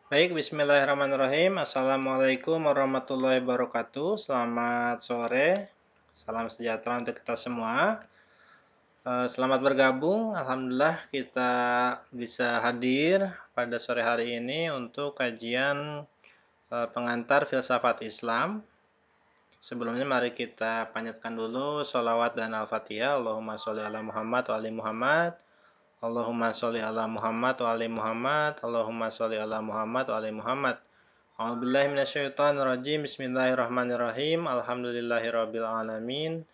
Baik, bismillahirrahmanirrahim. Assalamualaikum warahmatullahi wabarakatuh. Selamat sore, salam sejahtera untuk kita semua. Selamat bergabung. Alhamdulillah kita bisa hadir pada sore hari ini untuk kajian pengantar filsafat Islam. Sebelumnya mari kita panjatkan dulu sholawat dan al-fatihah. Allahumma sholli ala Muhammad wa ali Muhammad. Allahumma sholli ala Muhammad wa ali Muhammad. Allahumma sholli ala Muhammad wa ali Muhammad. A'udzubillahi minasyaitonirrajim. Bismillahirrahmanirrahim. Alhamdulillahirabbil alamin.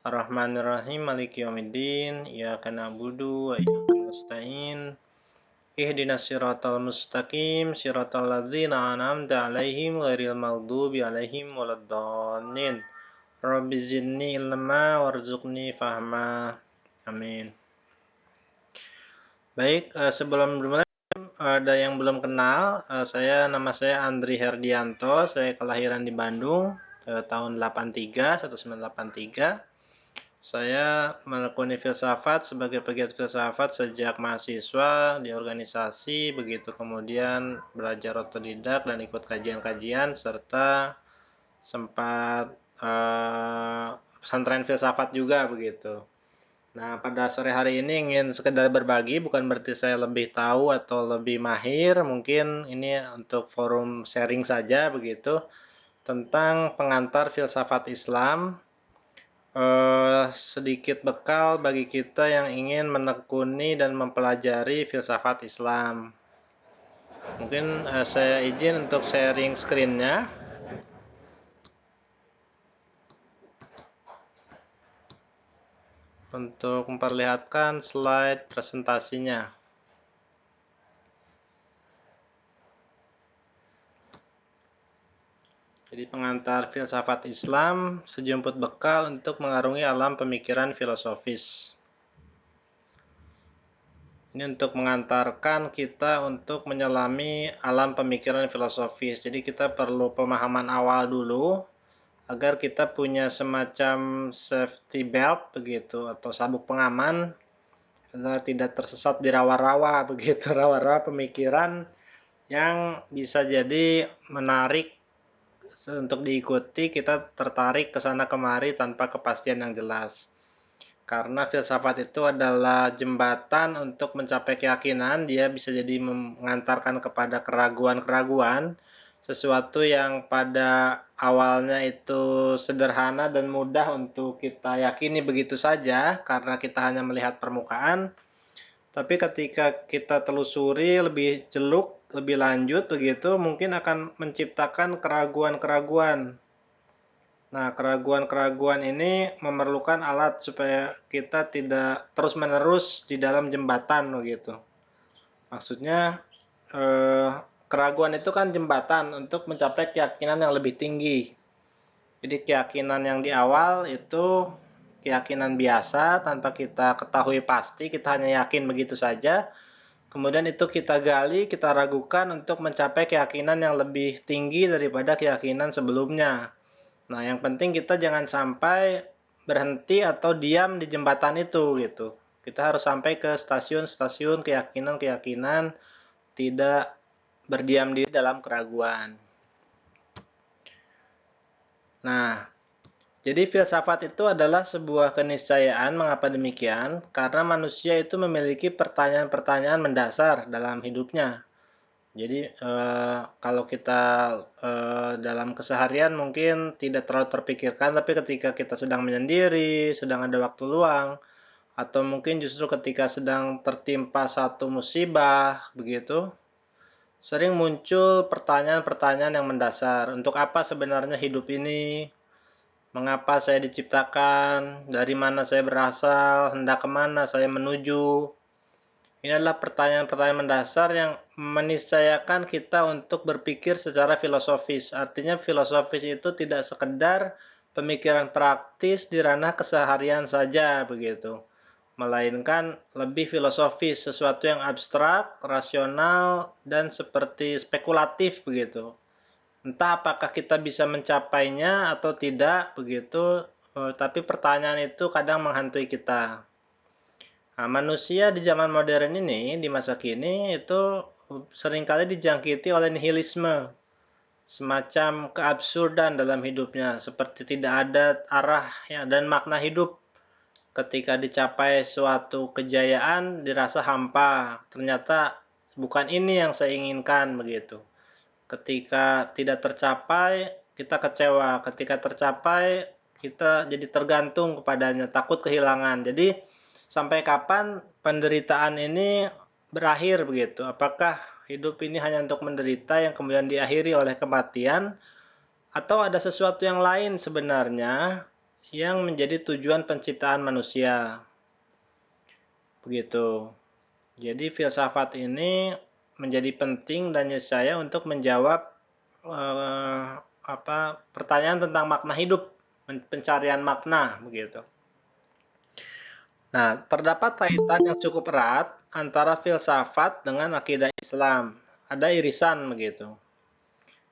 Arrahmanirrahim. Maliki yaumiddin. Iyyaka na'budu wa iyyaka nasta'in. Ihdinas siratal mustaqim. Siratal ladzina an'amta 'alaihim ghairil maghdubi 'alaihim waladdallin. Rabbi zidni ilma warzuqni fahma. Amin. Baik, sebelum dimulai ada yang belum kenal, nama saya Andri Herdianto, saya kelahiran di Bandung tahun 1983. Saya menekuni filsafat sebagai pegiat filsafat sejak mahasiswa di organisasi, begitu kemudian belajar otodidak dan ikut kajian-kajian serta sempat pesantren filsafat juga begitu. Nah, pada sore hari ini ingin sekedar berbagi, bukan berarti saya lebih tahu atau lebih mahir, mungkin ini untuk forum sharing saja begitu, tentang pengantar filsafat Islam, sedikit bekal bagi kita yang ingin menekuni dan mempelajari filsafat Islam. Mungkin saya izin untuk sharing screen-nya. Untuk memperlihatkan slide presentasinya. Jadi pengantar filsafat Islam, sejumput bekal untuk mengarungi alam pemikiran filosofis. Ini untuk mengantarkan kita untuk menyelami alam pemikiran filosofis. Jadi kita perlu pemahaman awal dulu, agar kita punya semacam safety belt begitu, atau sabuk pengaman, agar tidak tersesat di rawa-rawa begitu, rawa-rawa pemikiran yang bisa jadi menarik untuk diikuti, kita tertarik ke sana kemari tanpa kepastian yang jelas. Karena filsafat itu adalah jembatan untuk mencapai keyakinan, dia bisa jadi mengantarkan kepada keraguan-keraguan, sesuatu yang pada awalnya itu sederhana dan mudah untuk kita yakini begitu saja, karena kita hanya melihat permukaan. Tapi ketika kita telusuri lebih jeluk, lebih lanjut begitu, mungkin akan menciptakan keraguan-keraguan. Nah, keraguan-keraguan ini memerlukan alat supaya kita tidak terus-menerus di dalam jembatan begitu. Maksudnya keraguan itu kan jembatan untuk mencapai keyakinan yang lebih tinggi. Jadi keyakinan yang di awal itu keyakinan biasa tanpa kita ketahui pasti, kita hanya yakin begitu saja. Kemudian itu kita gali, kita ragukan untuk mencapai keyakinan yang lebih tinggi daripada keyakinan sebelumnya. Nah, yang penting kita jangan sampai berhenti atau diam di jembatan itu gitu. Kita harus sampai ke stasiun-stasiun keyakinan-keyakinan, tidak berdiam diri dalam keraguan. Nah, jadi filsafat itu adalah sebuah keniscayaan. Mengapa demikian? Karena manusia itu memiliki pertanyaan-pertanyaan mendasar dalam hidupnya. Jadi kalau kita dalam keseharian mungkin tidak terlalu terpikirkan, tapi ketika kita sedang menyendiri, sedang ada waktu luang, atau mungkin justru ketika sedang tertimpa satu musibah, begitu, sering muncul pertanyaan-pertanyaan yang mendasar. Untuk apa sebenarnya hidup ini? Mengapa saya diciptakan? Dari mana saya berasal? Hendak kemana saya menuju? Ini adalah pertanyaan-pertanyaan mendasar yang meniscayakan kita untuk berpikir secara filosofis. Artinya filosofis itu tidak sekedar pemikiran praktis di ranah keseharian saja begitu. Melainkan lebih filosofis, sesuatu yang abstrak, rasional, dan seperti spekulatif begitu. Entah apakah kita bisa mencapainya atau tidak begitu, tapi pertanyaan itu kadang menghantui kita. Nah, manusia di zaman modern ini, di masa kini itu seringkali dijangkiti oleh nihilisme, semacam keabsurdan dalam hidupnya, seperti tidak ada arah dan makna hidup. Ketika dicapai suatu kejayaan dirasa hampa, ternyata bukan ini yang saya inginkan begitu. Ketika tidak tercapai kita kecewa, ketika tercapai kita jadi tergantung kepadanya, takut kehilangan. Jadi sampai kapan penderitaan ini berakhir begitu? Apakah hidup ini hanya untuk menderita yang kemudian diakhiri oleh kematian, atau ada sesuatu yang lain sebenarnya yang menjadi tujuan penciptaan manusia? Begitu. Jadi filsafat ini menjadi penting dan saya untuk menjawab pertanyaan tentang makna hidup, pencarian makna begitu. Nah, terdapat kaitan yang cukup erat antara filsafat dengan akidah Islam. Ada irisan begitu.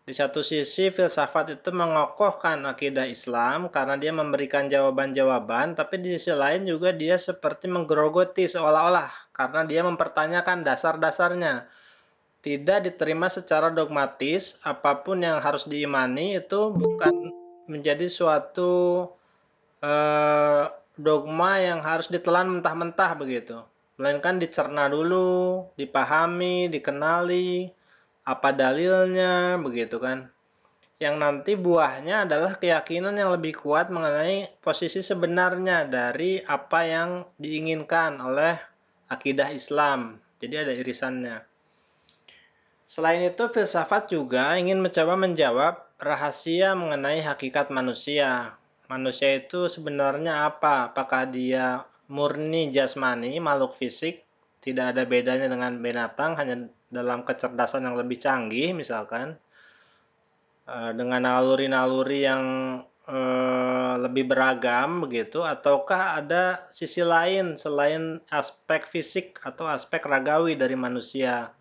Di satu sisi, filsafat itu mengokohkan akidah Islam karena dia memberikan jawaban-jawaban, tapi di sisi lain juga dia seperti menggerogoti seolah-olah karena dia mempertanyakan dasar-dasarnya. Tidak diterima secara dogmatis, apapun yang harus diimani itu bukan menjadi suatu dogma yang harus ditelan mentah-mentah begitu, melainkan dicerna dulu, dipahami, dikenali, apa dalilnya begitu kan. Yang nanti buahnya adalah keyakinan yang lebih kuat mengenai posisi sebenarnya dari apa yang diinginkan oleh akidah Islam. Jadi ada irisannya. Selain itu, filsafat juga ingin mencoba menjawab rahasia mengenai hakikat manusia. Manusia itu sebenarnya apa? Apakah dia murni jasmani, makhluk fisik, tidak ada bedanya dengan binatang, hanya dalam kecerdasan yang lebih canggih misalkan, dengan naluri-naluri yang lebih beragam begitu, ataukah ada sisi lain selain aspek fisik atau aspek ragawi dari manusia?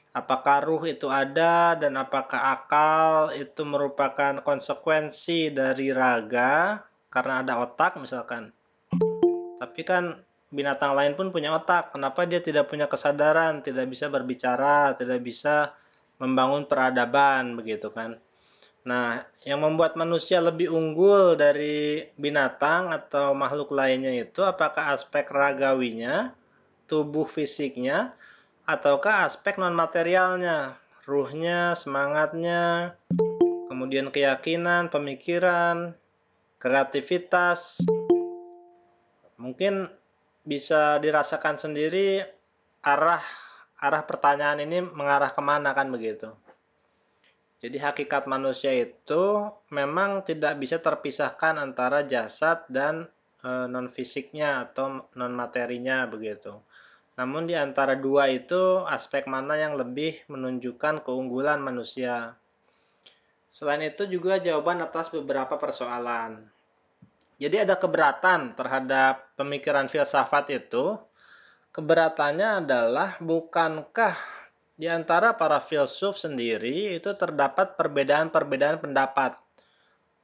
Apakah ruh itu ada dan apakah akal itu merupakan konsekuensi dari raga karena ada otak misalkan. Tapi kan binatang lain pun punya otak. Kenapa dia tidak punya kesadaran, tidak bisa berbicara, tidak bisa membangun peradaban begitu kan. Nah, yang membuat manusia lebih unggul dari binatang atau makhluk lainnya itu apakah aspek ragawinya, tubuh fisiknya, ataukah aspek non-materialnya, ruhnya, semangatnya, kemudian keyakinan, pemikiran, kreativitas. Mungkin bisa dirasakan sendiri arah pertanyaan ini mengarah kemana kan begitu. Jadi hakikat manusia itu memang tidak bisa terpisahkan antara jasad dan non-fisiknya atau non-materinya begitu. Namun di antara dua itu aspek mana yang lebih menunjukkan keunggulan manusia. Selain itu juga jawaban atas beberapa persoalan. Jadi ada keberatan terhadap pemikiran filsafat itu. Keberatannya adalah bukankah di antara para filsuf sendiri itu terdapat perbedaan-perbedaan pendapat.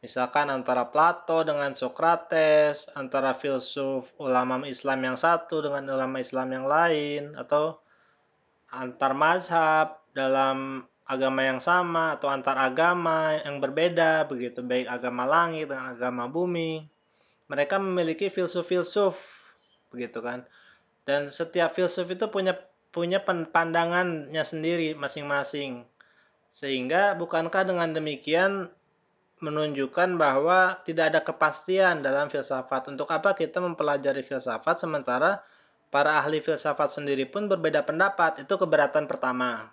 Misalkan antara Plato dengan Socrates, antara filsuf ulama Islam yang satu dengan ulama Islam yang lain, atau antar mazhab dalam agama yang sama, atau antar agama yang berbeda, begitu baik agama langit dengan agama bumi. Mereka memiliki filsuf-filsuf, begitu kan. Dan setiap filsuf itu punya pandangannya sendiri masing-masing. Sehingga bukankah dengan demikian menunjukkan bahwa tidak ada kepastian dalam filsafat. Untuk apa kita mempelajari filsafat sementara para ahli filsafat sendiri pun berbeda pendapat? Itu keberatan pertama.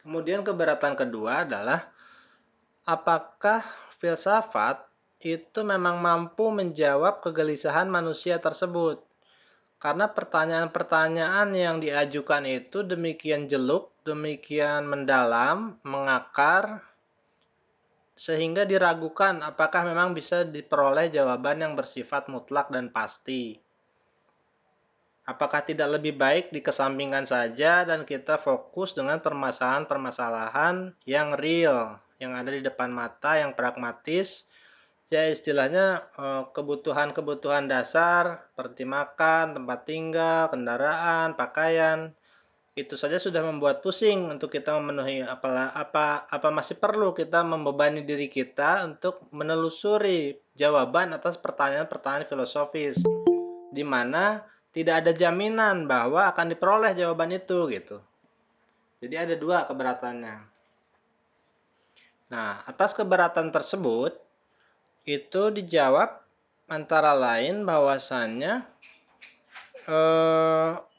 Kemudian keberatan kedua adalah apakah filsafat itu memang mampu menjawab kegelisahan manusia tersebut? Karena pertanyaan-pertanyaan yang diajukan itu demikian jeluk, demikian mendalam, mengakar, sehingga diragukan apakah memang bisa diperoleh jawaban yang bersifat mutlak dan pasti. Apakah tidak lebih baik dikesampingkan saja dan kita fokus dengan permasalahan-permasalahan yang real, yang ada di depan mata, yang pragmatis, ya istilahnya kebutuhan-kebutuhan dasar seperti makan, tempat tinggal, kendaraan, pakaian, Itu saja sudah membuat pusing untuk kita memenuhi, apa masih perlu kita membebani diri kita untuk menelusuri jawaban atas pertanyaan-pertanyaan filosofis, di mana tidak ada jaminan bahwa akan diperoleh jawaban itu gitu. Jadi ada dua keberatannya. Nah, atas keberatan tersebut itu dijawab antara lain bahwasannya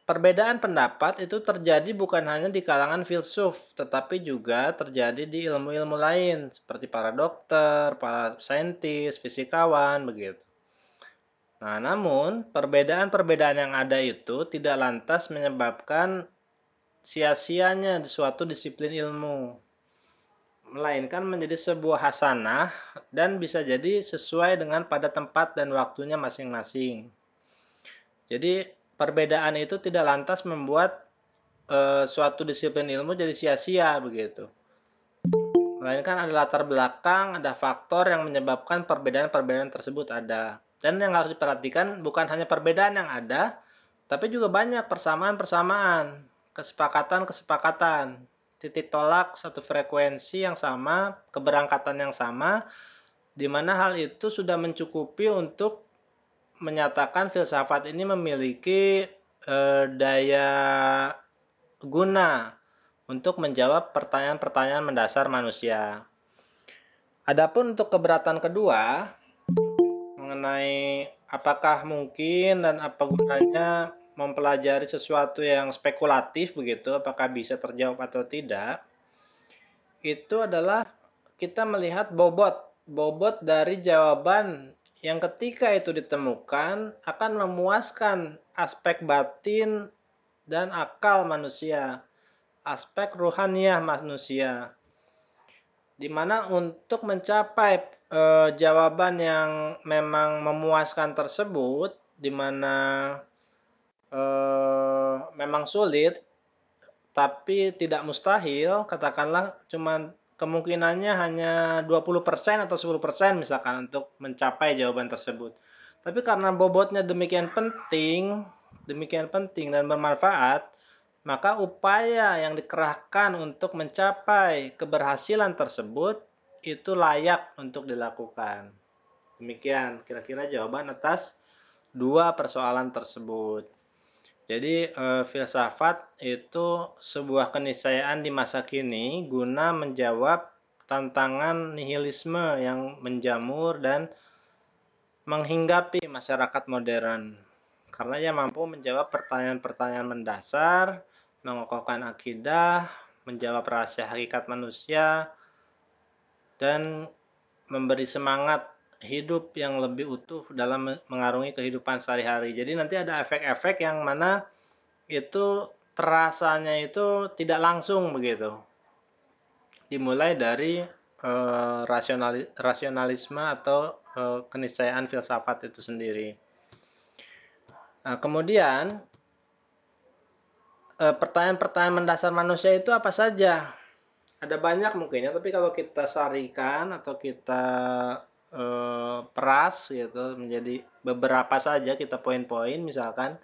perbedaan pendapat itu terjadi bukan hanya di kalangan filsuf, tetapi juga terjadi di ilmu-ilmu lain, seperti para dokter, para saintis, fisikawan, begitu. Nah, namun perbedaan-perbedaan yang ada itu tidak lantas menyebabkan sia-sianya suatu disiplin ilmu, melainkan menjadi sebuah hasanah dan bisa jadi sesuai dengan pada tempat dan waktunya masing-masing. Jadi perbedaan itu tidak lantas membuat suatu disiplin ilmu jadi sia-sia begitu. Melainkan ada latar belakang, ada faktor yang menyebabkan perbedaan-perbedaan tersebut ada. Dan yang harus diperhatikan bukan hanya perbedaan yang ada, tapi juga banyak persamaan-persamaan, kesepakatan-kesepakatan, titik tolak satu frekuensi yang sama, keberangkatan yang sama, di mana hal itu sudah mencukupi untuk menyatakan filsafat ini memiliki daya guna untuk menjawab pertanyaan-pertanyaan mendasar manusia. Adapun untuk keberatan kedua mengenai apakah mungkin dan apa gunanya mempelajari sesuatu yang spekulatif begitu, apakah bisa terjawab atau tidak, itu adalah kita melihat bobot dari jawaban yang ketika itu ditemukan akan memuaskan aspek batin dan akal manusia, aspek ruhaniah manusia, di mana untuk mencapai jawaban yang memang memuaskan tersebut, di mana memang sulit tapi tidak mustahil, katakanlah cuman kemungkinannya hanya 20% atau 10% misalkan untuk mencapai jawaban tersebut. Tapi karena bobotnya demikian penting dan bermanfaat, maka upaya yang dikerahkan untuk mencapai keberhasilan tersebut itu layak untuk dilakukan. Demikian kira-kira jawaban atas dua persoalan tersebut. Jadi filsafat itu sebuah keniscayaan di masa kini guna menjawab tantangan nihilisme yang menjamur dan menghinggapi masyarakat modern. Karena ia mampu menjawab pertanyaan-pertanyaan mendasar, mengokohkan akidah, menjawab rahasia hakikat manusia, dan memberi semangat hidup yang lebih utuh dalam mengarungi kehidupan sehari-hari. Jadi nanti ada efek-efek yang mana itu terasanya itu tidak langsung begitu. Dimulai dari rasionalisme atau keniscayaan filsafat itu sendiri. Nah, kemudian pertanyaan-pertanyaan mendasar manusia itu apa saja? Ada banyak mungkin ya, tapi kalau kita sarikan atau kita peras gitu menjadi beberapa saja, kita poin-poin misalkan.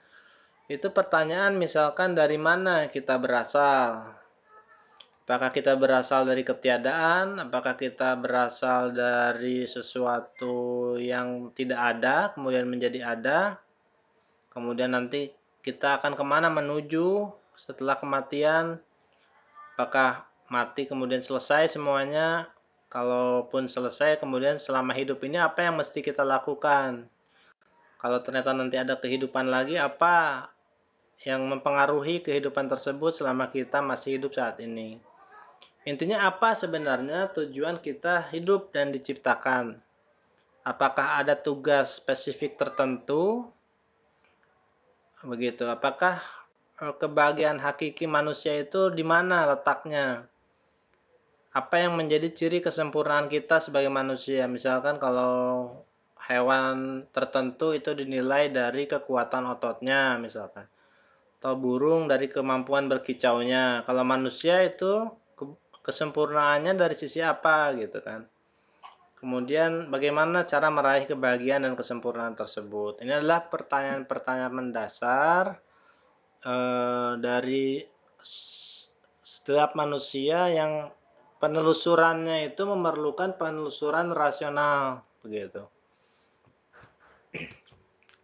Itu pertanyaan misalkan dari mana kita berasal? Apakah kita berasal dari ketiadaan? Apakah kita berasal dari sesuatu yang tidak ada, kemudian menjadi ada? Kemudian nanti kita akan kemana menuju setelah kematian? Apakah mati kemudian selesai semuanya? Kalaupun selesai, kemudian selama hidup ini apa yang mesti kita lakukan? Kalau ternyata nanti ada kehidupan lagi, apa yang mempengaruhi kehidupan tersebut selama kita masih hidup saat ini? Intinya apa sebenarnya tujuan kita hidup dan diciptakan? Apakah ada tugas spesifik tertentu? Begitu. Apakah kebahagiaan hakiki manusia itu di mana letaknya? Apa yang menjadi ciri kesempurnaan kita sebagai manusia? Misalkan kalau hewan tertentu itu dinilai dari kekuatan ototnya misalkan. Atau burung dari kemampuan berkicaunya. Kalau manusia itu kesempurnaannya dari sisi apa gitu kan. Kemudian bagaimana cara meraih kebahagiaan dan kesempurnaan tersebut. Ini adalah pertanyaan-pertanyaan mendasar dari setiap manusia yang penelusurannya itu memerlukan penelusuran rasional, begitu.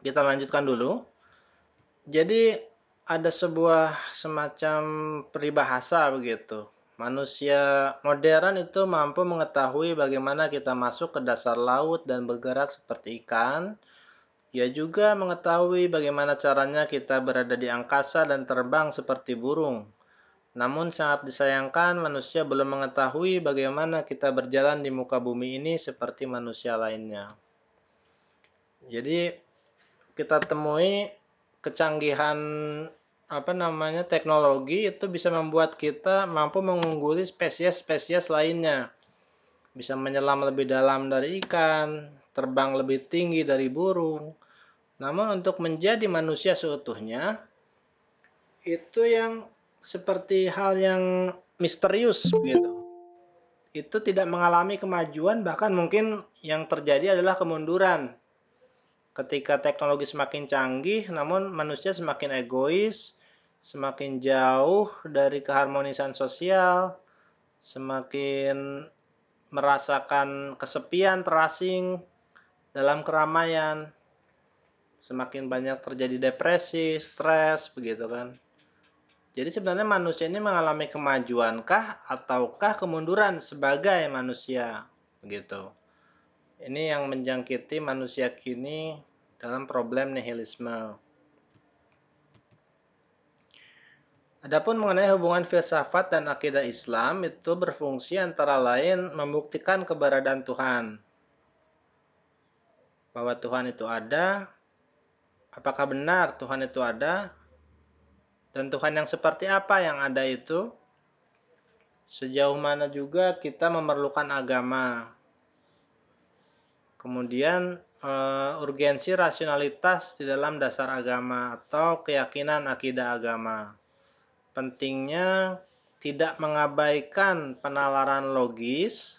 Kita lanjutkan dulu. Jadi ada sebuah semacam peribahasa begitu. Manusia modern itu mampu mengetahui bagaimana kita masuk ke dasar laut dan bergerak seperti ikan. Ia juga mengetahui bagaimana caranya kita berada di angkasa dan terbang seperti burung. Namun sangat disayangkan manusia belum mengetahui bagaimana kita berjalan di muka bumi ini seperti manusia lainnya. Jadi kita temui kecanggihan teknologi itu bisa membuat kita mampu mengungguli spesies-spesies lainnya. Bisa menyelam lebih dalam dari ikan, terbang lebih tinggi dari burung. Namun untuk menjadi manusia seutuhnya, itu yang seperti hal yang misterius gitu. Itu tidak mengalami kemajuan, bahkan mungkin yang terjadi adalah kemunduran. Ketika teknologi semakin canggih, namun manusia semakin egois, semakin jauh dari keharmonisan sosial, semakin merasakan kesepian terasing dalam keramaian, semakin banyak terjadi depresi, stres, begitu kan. Jadi sebenarnya manusia ini mengalami kemajuankah ataukah kemunduran sebagai manusia, begitu. Ini yang menjangkiti manusia kini dalam problem nihilisme. Adapun mengenai hubungan filsafat dan akidah Islam itu berfungsi antara lain membuktikan keberadaan Tuhan. Bahwa Tuhan itu ada, apakah benar Tuhan itu ada? Dan Tuhan yang seperti apa yang ada itu? Sejauh mana juga kita memerlukan agama? Kemudian urgensi rasionalitas di dalam dasar agama atau keyakinan akidah agama. Pentingnya tidak mengabaikan penalaran logis,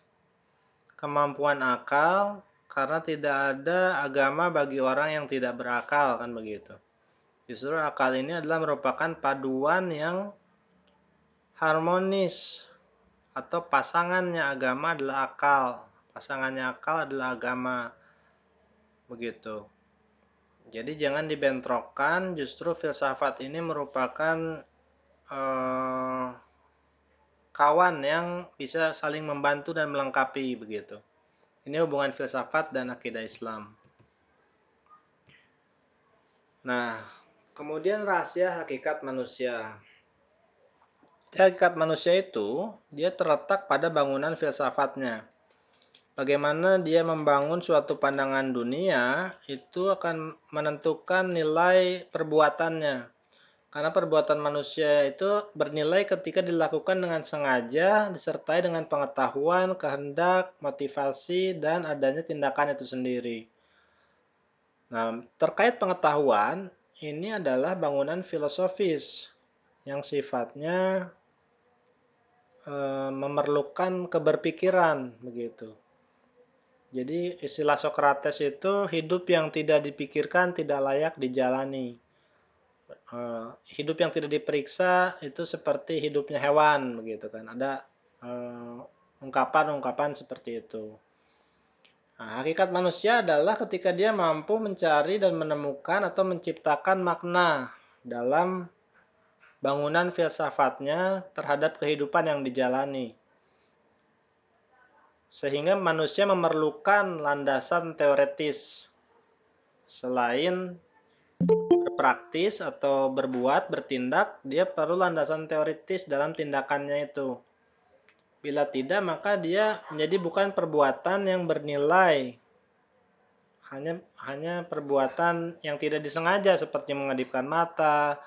kemampuan akal, karena tidak ada agama bagi orang yang tidak berakal, kan begitu. Justru akal ini adalah merupakan paduan yang harmonis, atau pasangannya agama adalah akal. Pasangannya akal adalah agama. Begitu. Jadi jangan dibentrokkan, justru filsafat ini merupakan kawan yang bisa saling membantu dan melengkapi, begitu. Ini hubungan filsafat dan akidah Islam. Nah, kemudian rahasia hakikat manusia. Hakikat manusia itu, dia terletak pada bangunan filsafatnya. Bagaimana dia membangun suatu pandangan dunia, itu akan menentukan nilai perbuatannya. Karena perbuatan manusia itu bernilai ketika dilakukan dengan sengaja, disertai dengan pengetahuan, kehendak, motivasi, dan adanya tindakan itu sendiri. Nah, terkait pengetahuan, ini adalah bangunan filosofis yang sifatnya memerlukan keberpikiran, begitu. Jadi istilah Sokrates itu hidup yang tidak dipikirkan tidak layak dijalani. Hidup yang tidak diperiksa itu seperti hidupnya hewan, begitu kan. Ada ungkapan-ungkapan seperti itu. Nah, hakikat manusia adalah ketika dia mampu mencari dan menemukan atau menciptakan makna dalam bangunan filsafatnya terhadap kehidupan yang dijalani. Sehingga manusia memerlukan landasan teoretis. Selain berpraktis atau berbuat, bertindak, dia perlu landasan teoretis dalam tindakannya itu. Bila tidak, maka dia menjadi bukan perbuatan yang bernilai. Hanya perbuatan yang tidak disengaja seperti mengedipkan mata,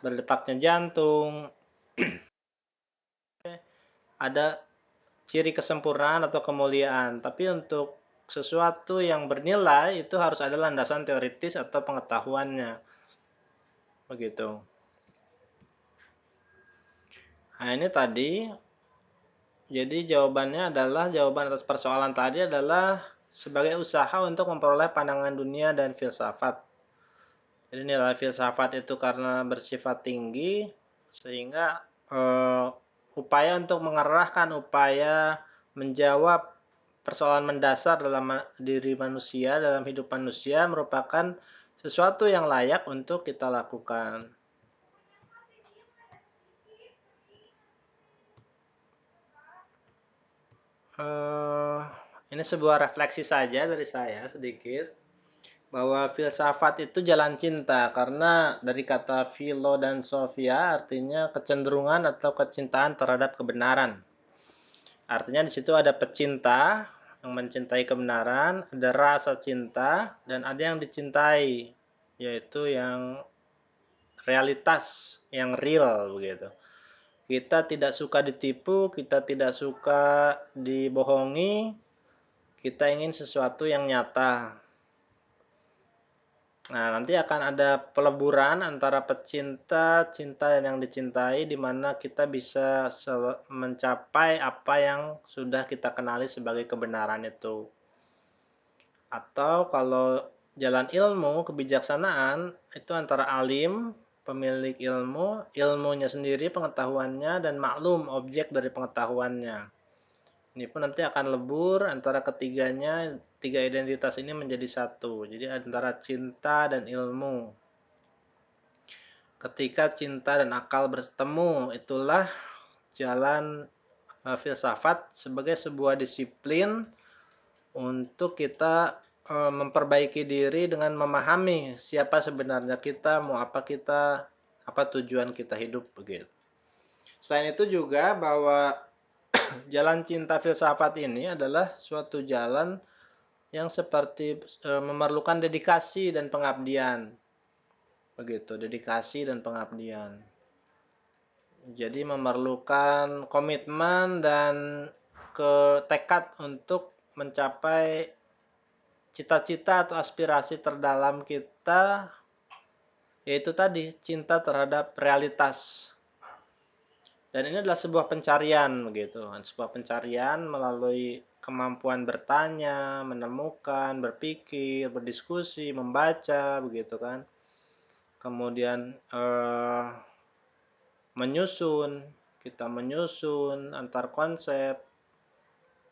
berdetaknya jantung. Ada ciri kesempurnaan atau kemuliaan, tapi untuk sesuatu yang bernilai itu harus ada landasan teoritis atau pengetahuannya. Begitu. Nah, ini tadi. Jadi jawaban atas persoalan tadi adalah sebagai usaha untuk memperoleh pandangan dunia dan filsafat. Jadi nilai filsafat itu karena bersifat tinggi, Sehingga upaya untuk mengerahkan upaya menjawab persoalan mendasar dalam diri manusia, dalam hidup manusia merupakan sesuatu yang layak untuk kita lakukan. Ini sebuah refleksi saja dari saya sedikit, bahwa filsafat itu jalan cinta, karena dari kata philo dan sophia artinya kecenderungan atau kecintaan terhadap kebenaran. Artinya di situ ada pecinta yang mencintai kebenaran, ada rasa cinta, dan ada yang dicintai, yaitu yang realitas, yang real begitu. Kita tidak suka ditipu, kita tidak suka dibohongi, kita ingin sesuatu yang nyata. Nah, nanti akan ada peleburan antara pecinta, cinta, dan yang dicintai, di mana kita bisa mencapai apa yang sudah kita kenali sebagai kebenaran itu. Atau kalau jalan ilmu, kebijaksanaan, itu antara alim, pemilik ilmu, ilmunya sendiri, pengetahuannya, dan maklum, objek dari pengetahuannya. Ini pun nanti akan lebur antara ketiganya, tiga identitas ini menjadi satu. Jadi antara cinta dan ilmu. Ketika cinta dan akal bertemu, itulah jalan filsafat sebagai sebuah disiplin untuk kita memperbaiki diri dengan memahami siapa sebenarnya kita, mau apa kita, apa tujuan kita hidup begitu. Selain itu juga bahwa jalan cinta filsafat ini adalah suatu jalan yang seperti memerlukan dedikasi dan pengabdian. Begitu, dedikasi dan pengabdian. Jadi memerlukan komitmen dan tekad untuk mencapai cita-cita atau aspirasi terdalam kita, yaitu tadi cinta terhadap realitas. Dan ini adalah sebuah pencarian begitu, sebuah pencarian melalui kemampuan bertanya, menemukan, berpikir, berdiskusi, membaca begitu kan. Kemudian kita menyusun antar konsep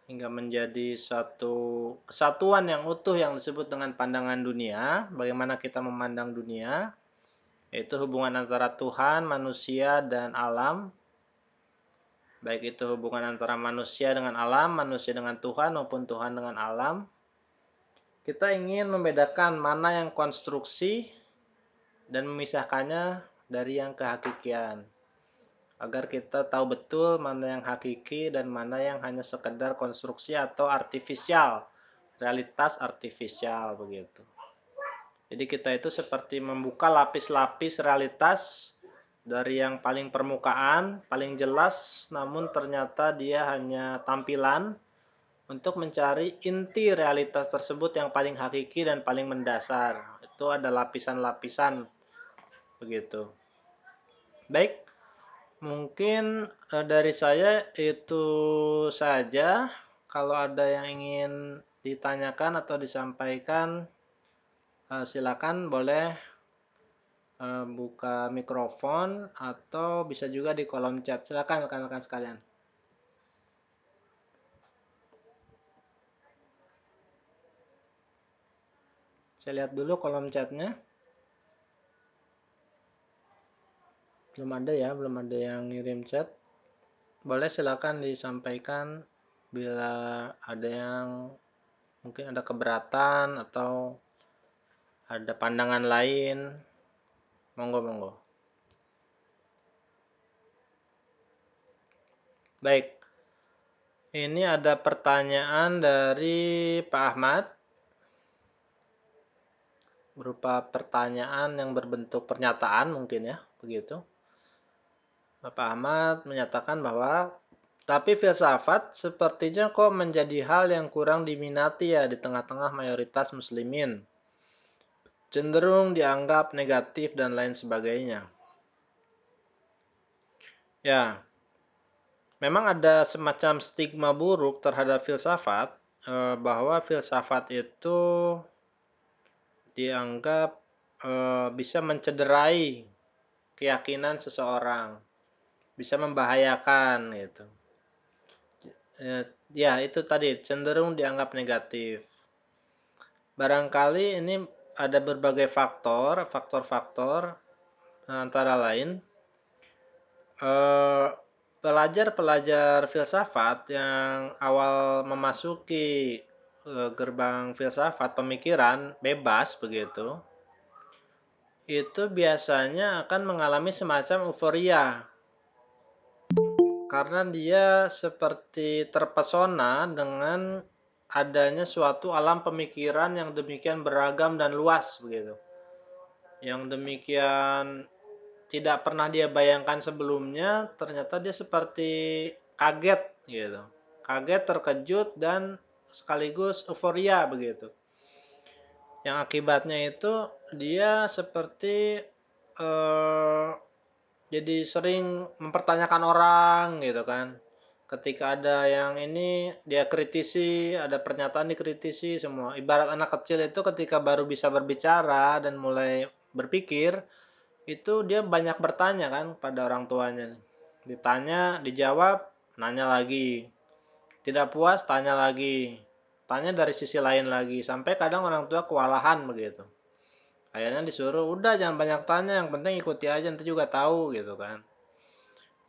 hingga menjadi satu kesatuan yang utuh yang disebut dengan pandangan dunia. Bagaimana kita memandang dunia, yaitu hubungan antara Tuhan, manusia, dan alam. Baik itu hubungan antara manusia dengan alam, manusia dengan Tuhan, maupun Tuhan dengan alam. Kita ingin membedakan mana yang konstruksi dan memisahkannya dari yang kehakikian, agar kita tahu betul mana yang hakiki dan mana yang hanya sekedar konstruksi atau artifisial, realitas artifisial begitu. Jadi kita itu seperti membuka lapis-lapis realitas dari yang paling permukaan, paling jelas, namun ternyata dia hanya tampilan, untuk mencari inti realitas tersebut yang paling hakiki dan paling mendasar. Itu ada lapisan-lapisan begitu. Baik, mungkin dari saya itu saja. Kalau ada yang ingin ditanyakan atau disampaikan, silakan boleh buka mikrofon atau bisa juga di kolom chat. Silakan rekan-rekan sekalian. Saya lihat dulu kolom chatnya. Belum ada ya, belum ada yang ngirim chat. Boleh silakan disampaikan bila ada yang mungkin ada keberatan atau ada pandangan lain. Monggo. Baik, ini ada pertanyaan dari Pak Ahmad, berupa pertanyaan yang berbentuk pernyataan mungkin ya, begitu. Bapak Ahmad menyatakan bahwa, tapi filsafat sepertinya kok menjadi hal yang kurang diminati ya di tengah-tengah mayoritas muslimin. Cenderung dianggap negatif dan lain sebagainya. Ya, memang ada semacam stigma buruk terhadap filsafat, bahwa filsafat itu dianggap bisa mencederai keyakinan seseorang. bisa membahayakan gitu. Ya, itu tadi cenderung dianggap negatif. Barangkali ini ada berbagai faktor antara lain pelajar-pelajar filsafat yang awal memasuki gerbang filsafat pemikiran bebas begitu, itu biasanya akan mengalami semacam euforia karena dia seperti terpesona dengan adanya suatu alam pemikiran yang demikian beragam dan luas begitu, yang demikian tidak pernah dia bayangkan sebelumnya. Ternyata dia seperti kaget gitu, kaget, terkejut, dan sekaligus euforia begitu, yang akibatnya itu dia seperti jadi sering mempertanyakan orang gitu kan. Ketika ada yang ini dia kritisi, ada pernyataan dikritisi semua. Ibarat anak kecil itu ketika baru bisa berbicara dan mulai berpikir, itu dia banyak bertanya kan pada orang tuanya. Ditanya, dijawab, nanya lagi. Tidak puas, tanya lagi. Tanya dari sisi lain lagi. Sampai kadang orang tua kewalahan begitu. Akhirnya disuruh, udah jangan banyak tanya, yang penting ikuti aja, nanti juga tahu gitu kan.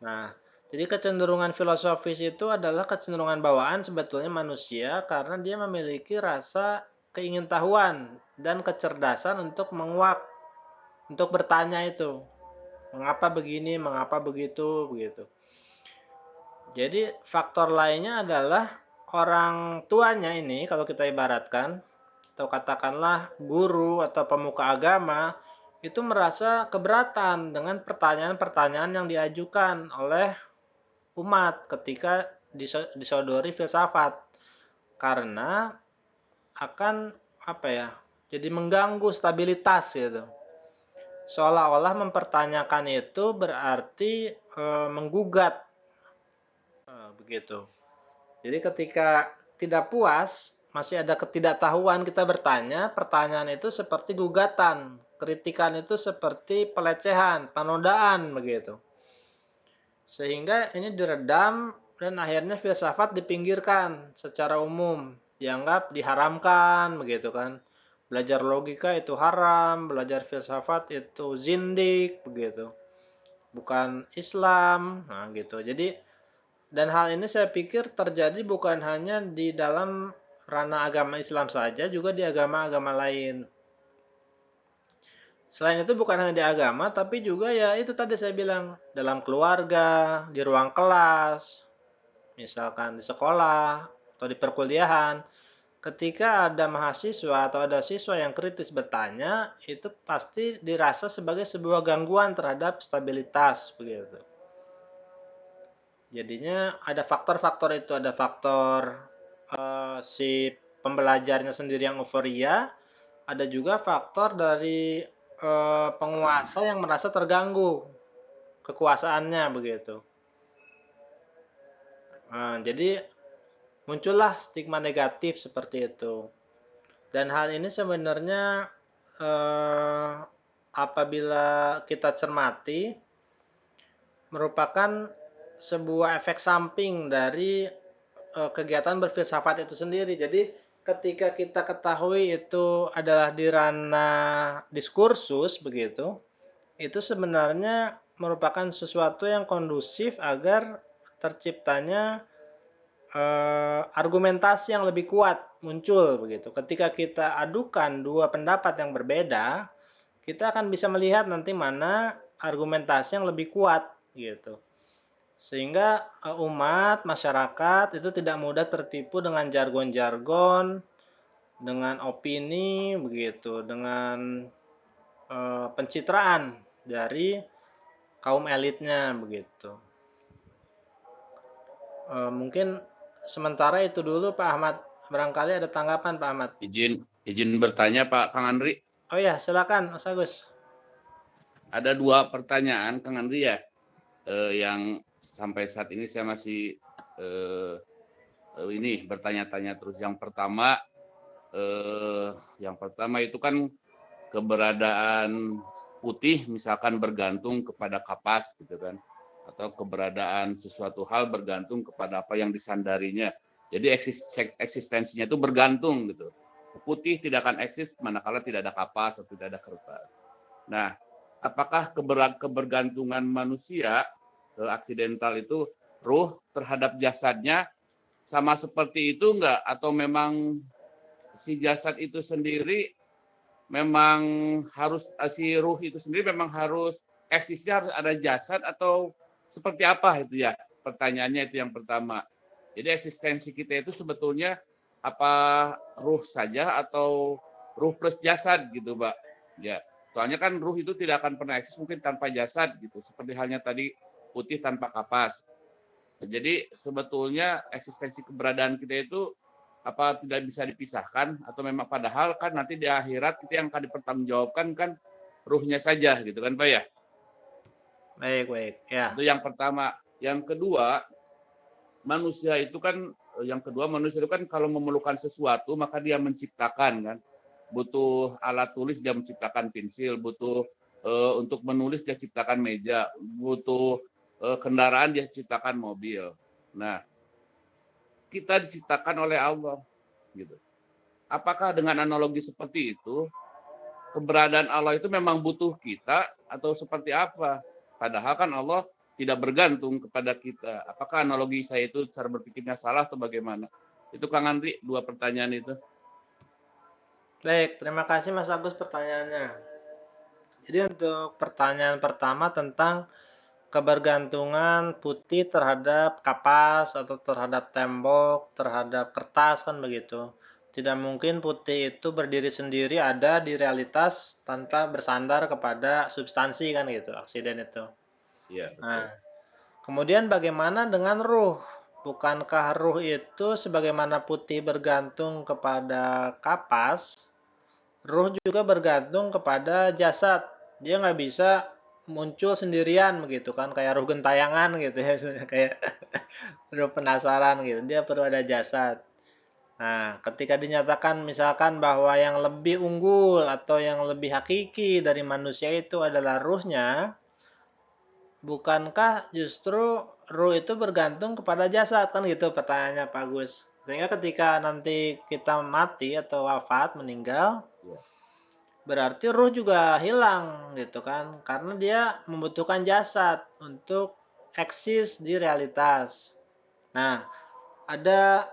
Nah, jadi kecenderungan filosofis itu adalah kecenderungan bawaan sebetulnya manusia karena dia memiliki rasa keingintahuan dan kecerdasan untuk menguak, untuk bertanya itu. Mengapa begini, mengapa begitu, begitu. Jadi faktor lainnya adalah orang tuanya ini, kalau kita ibaratkan, atau katakanlah guru atau pemuka agama, itu merasa keberatan dengan pertanyaan-pertanyaan yang diajukan oleh umat ketika disodori filsafat, karena akan apa ya, jadi mengganggu stabilitas gitu. Seolah-olah mempertanyakan itu berarti menggugat begitu. Jadi ketika tidak puas, masih ada ketidaktahuan, kita bertanya, pertanyaan itu seperti gugatan, kritikan itu seperti pelecehan, penodaan begitu. Sehingga ini diredam dan akhirnya filsafat dipinggirkan secara umum, dianggap diharamkan begitu kan. Belajar logika itu haram, belajar filsafat itu zindik begitu. Bukan Islam, nah gitu. Jadi dan hal ini saya pikir terjadi bukan hanya di dalam ranah agama Islam saja, juga di agama-agama lain. Selain itu bukan hanya di agama, tapi juga ya itu tadi saya bilang, dalam keluarga, di ruang kelas, misalkan di sekolah atau di perkuliahan. Ketika ada mahasiswa atau ada siswa yang kritis bertanya, itu pasti dirasa sebagai sebuah gangguan terhadap stabilitas begitu. Jadinya ada faktor-faktor itu, ada faktor si pembelajarnya sendiri yang euforia, ada juga faktor dari penguasa yang merasa terganggu kekuasaannya begitu. Nah, jadi muncullah stigma negatif seperti itu. Dan hal ini sebenarnya apabila kita cermati merupakan sebuah efek samping dari kegiatan berfilsafat itu sendiri. Jadi ketika kita ketahui itu adalah di ranah diskursus begitu, itu sebenarnya merupakan sesuatu yang kondusif agar terciptanya argumentasi yang lebih kuat muncul begitu. Ketika kita adukan dua pendapat yang berbeda, kita akan bisa melihat nanti mana argumentasi yang lebih kuat gitu. Sehingga umat, masyarakat itu tidak mudah tertipu dengan jargon-jargon, dengan opini begitu, dengan pencitraan dari kaum elitnya begitu. Mungkin sementara itu dulu Pak Ahmad. Barangkali ada tanggapan Pak Ahmad. Izin bertanya Pak Kang Andri. Oh ya, silakan Mas Agus. Ada dua pertanyaan Kang Andri ya, yang sampai saat ini saya masih ini bertanya-tanya terus. Yang pertama itu kan keberadaan putih misalkan bergantung kepada kapas gitu kan, atau keberadaan sesuatu hal bergantung kepada apa yang disandarinya. Jadi eksistensinya itu bergantung gitu. Putih tidak akan eksis manakala tidak ada kapas atau tidak ada kertas. Nah, apakah kebergantungan manusia aksidental itu ruh terhadap jasadnya sama seperti itu enggak? Atau memang si jasad itu sendiri memang harus, si ruh itu sendiri memang harus eksisnya harus ada jasad atau seperti apa itu ya? Pertanyaannya itu yang pertama. Jadi eksistensi kita itu sebetulnya apa ruh saja atau ruh plus jasad gitu, Pak? Ya, soalnya kan ruh itu tidak akan pernah eksis mungkin tanpa jasad gitu, seperti halnya tadi putih tanpa kapas. Jadi sebetulnya eksistensi keberadaan kita itu apa tidak bisa dipisahkan atau memang padahal kan nanti di akhirat kita yang akan dipertanggungjawabkan kan ruhnya saja gitu kan, Pak ya? Baik, ya. Itu yang pertama. Yang kedua, manusia itu kan kalau memerlukan sesuatu maka dia menciptakan kan. Butuh alat tulis dia menciptakan pensil, butuh untuk menulis dia ciptakan meja, butuh kendaraan dia ciptakan mobil. Nah, kita diciptakan oleh Allah gitu. Apakah dengan analogi seperti itu keberadaan Allah itu memang butuh kita atau seperti apa? Padahal kan Allah tidak bergantung kepada kita. Apakah analogi saya itu cara berpikirnya salah atau bagaimana? Itu Kang Andri, dua pertanyaan itu. Baik, terima kasih Mas Agus pertanyaannya. Jadi untuk pertanyaan pertama tentang kebergantungan putih terhadap kapas atau terhadap tembok, terhadap kertas kan begitu. Tidak mungkin putih itu berdiri sendiri ada di realitas tanpa bersandar kepada substansi kan gitu, aksiden itu. Iya, betul. Nah, kemudian bagaimana dengan ruh? Bukankah ruh itu sebagaimana putih bergantung kepada kapas, ruh juga bergantung kepada jasad. Dia nggak bisa muncul sendirian begitu kan, kayak ruh gentayangan gitu ya, kayak ruh penasaran gitu. Dia perlu ada jasad. Nah, ketika dinyatakan misalkan bahwa yang lebih unggul atau yang lebih hakiki dari manusia itu adalah ruhnya, bukankah justru ruh itu bergantung kepada jasad kan gitu pertanyaannya Pak Gus. Sehingga ketika nanti kita mati atau wafat, meninggal, Ya. berarti ruh juga hilang gitu kan, karena dia membutuhkan jasad untuk eksis di realitas. Nah, ada